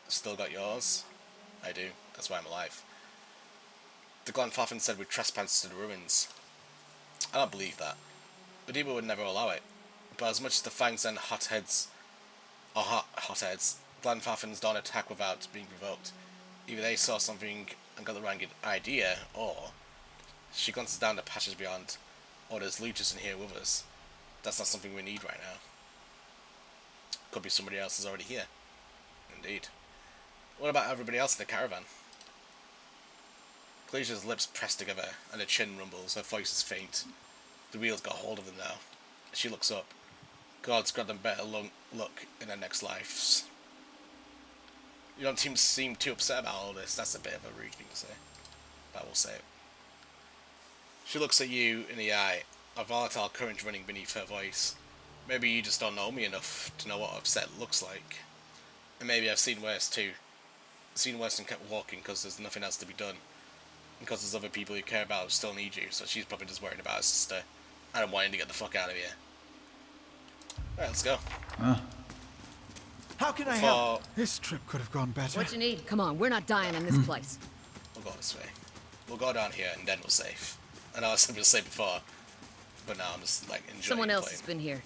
Still got yours? I do. That's why I'm alive. The Glanfaffin said we trespassed to the ruins. I don't believe that. Udima would never allow it. But as much as the Fangs and hotheads, Glanfaffins don't attack without being provoked. Either they saw something and got the wrong idea, or she glances down the patches beyond, or there's leeches in here with us. That's not something we need right now. Could be somebody else is already here. Indeed. What about everybody else in the caravan? Cleisia's lips press together, and her chin rumbles, her voice is faint. The wheels got hold of them now. She looks up. God's got them better look in their next lives. You don't seem too upset about all this. That's a bit of a rude thing to say. But I will say it. She looks at you in the eye, a volatile current running beneath her voice. Maybe you just don't know me enough to know what upset looks like. And maybe I've seen worse too. Seen worse and kept walking because there's nothing else to be done. Because there's other people you care about who still need you, so she's probably just worried about her sister. And I'm wanting to get the fuck out of here. Alright, let's go. How can I help? This trip could have gone better. What you need? Come on, we're not dying in this place. We'll go this way. We'll go down here and then we're safe. I know I was something to say before, but now I'm just like enjoying Someone else playing. has been here.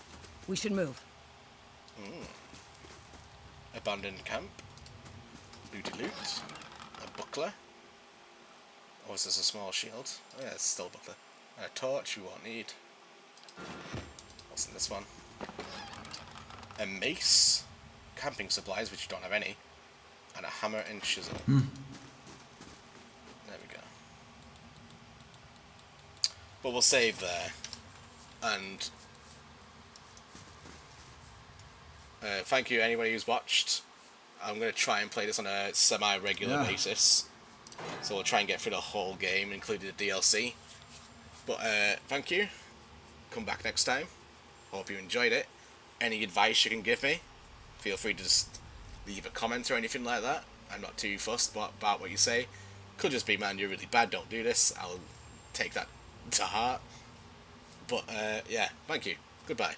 We should move. Abandoned camp. Booty loot. A buckler. Or is this a small shield? Oh yeah, it's still a buckler. And a torch we won't need. What's in this one? A mace. Camping supplies, which you don't have any. And a hammer and chisel. There we go. But we'll save there. And thank you anybody who's watched. I'm going to try and play this on a semi-regular basis. So we'll try and get through the whole game, including the DLC. But thank you. Come back next time. Hope you enjoyed it. Any advice you can give me, feel free to just leave a comment or anything like that. I'm not too fussed about what you say. Could just be, man, you're really bad, don't do this. I'll take that to heart. But yeah, thank you. Goodbye.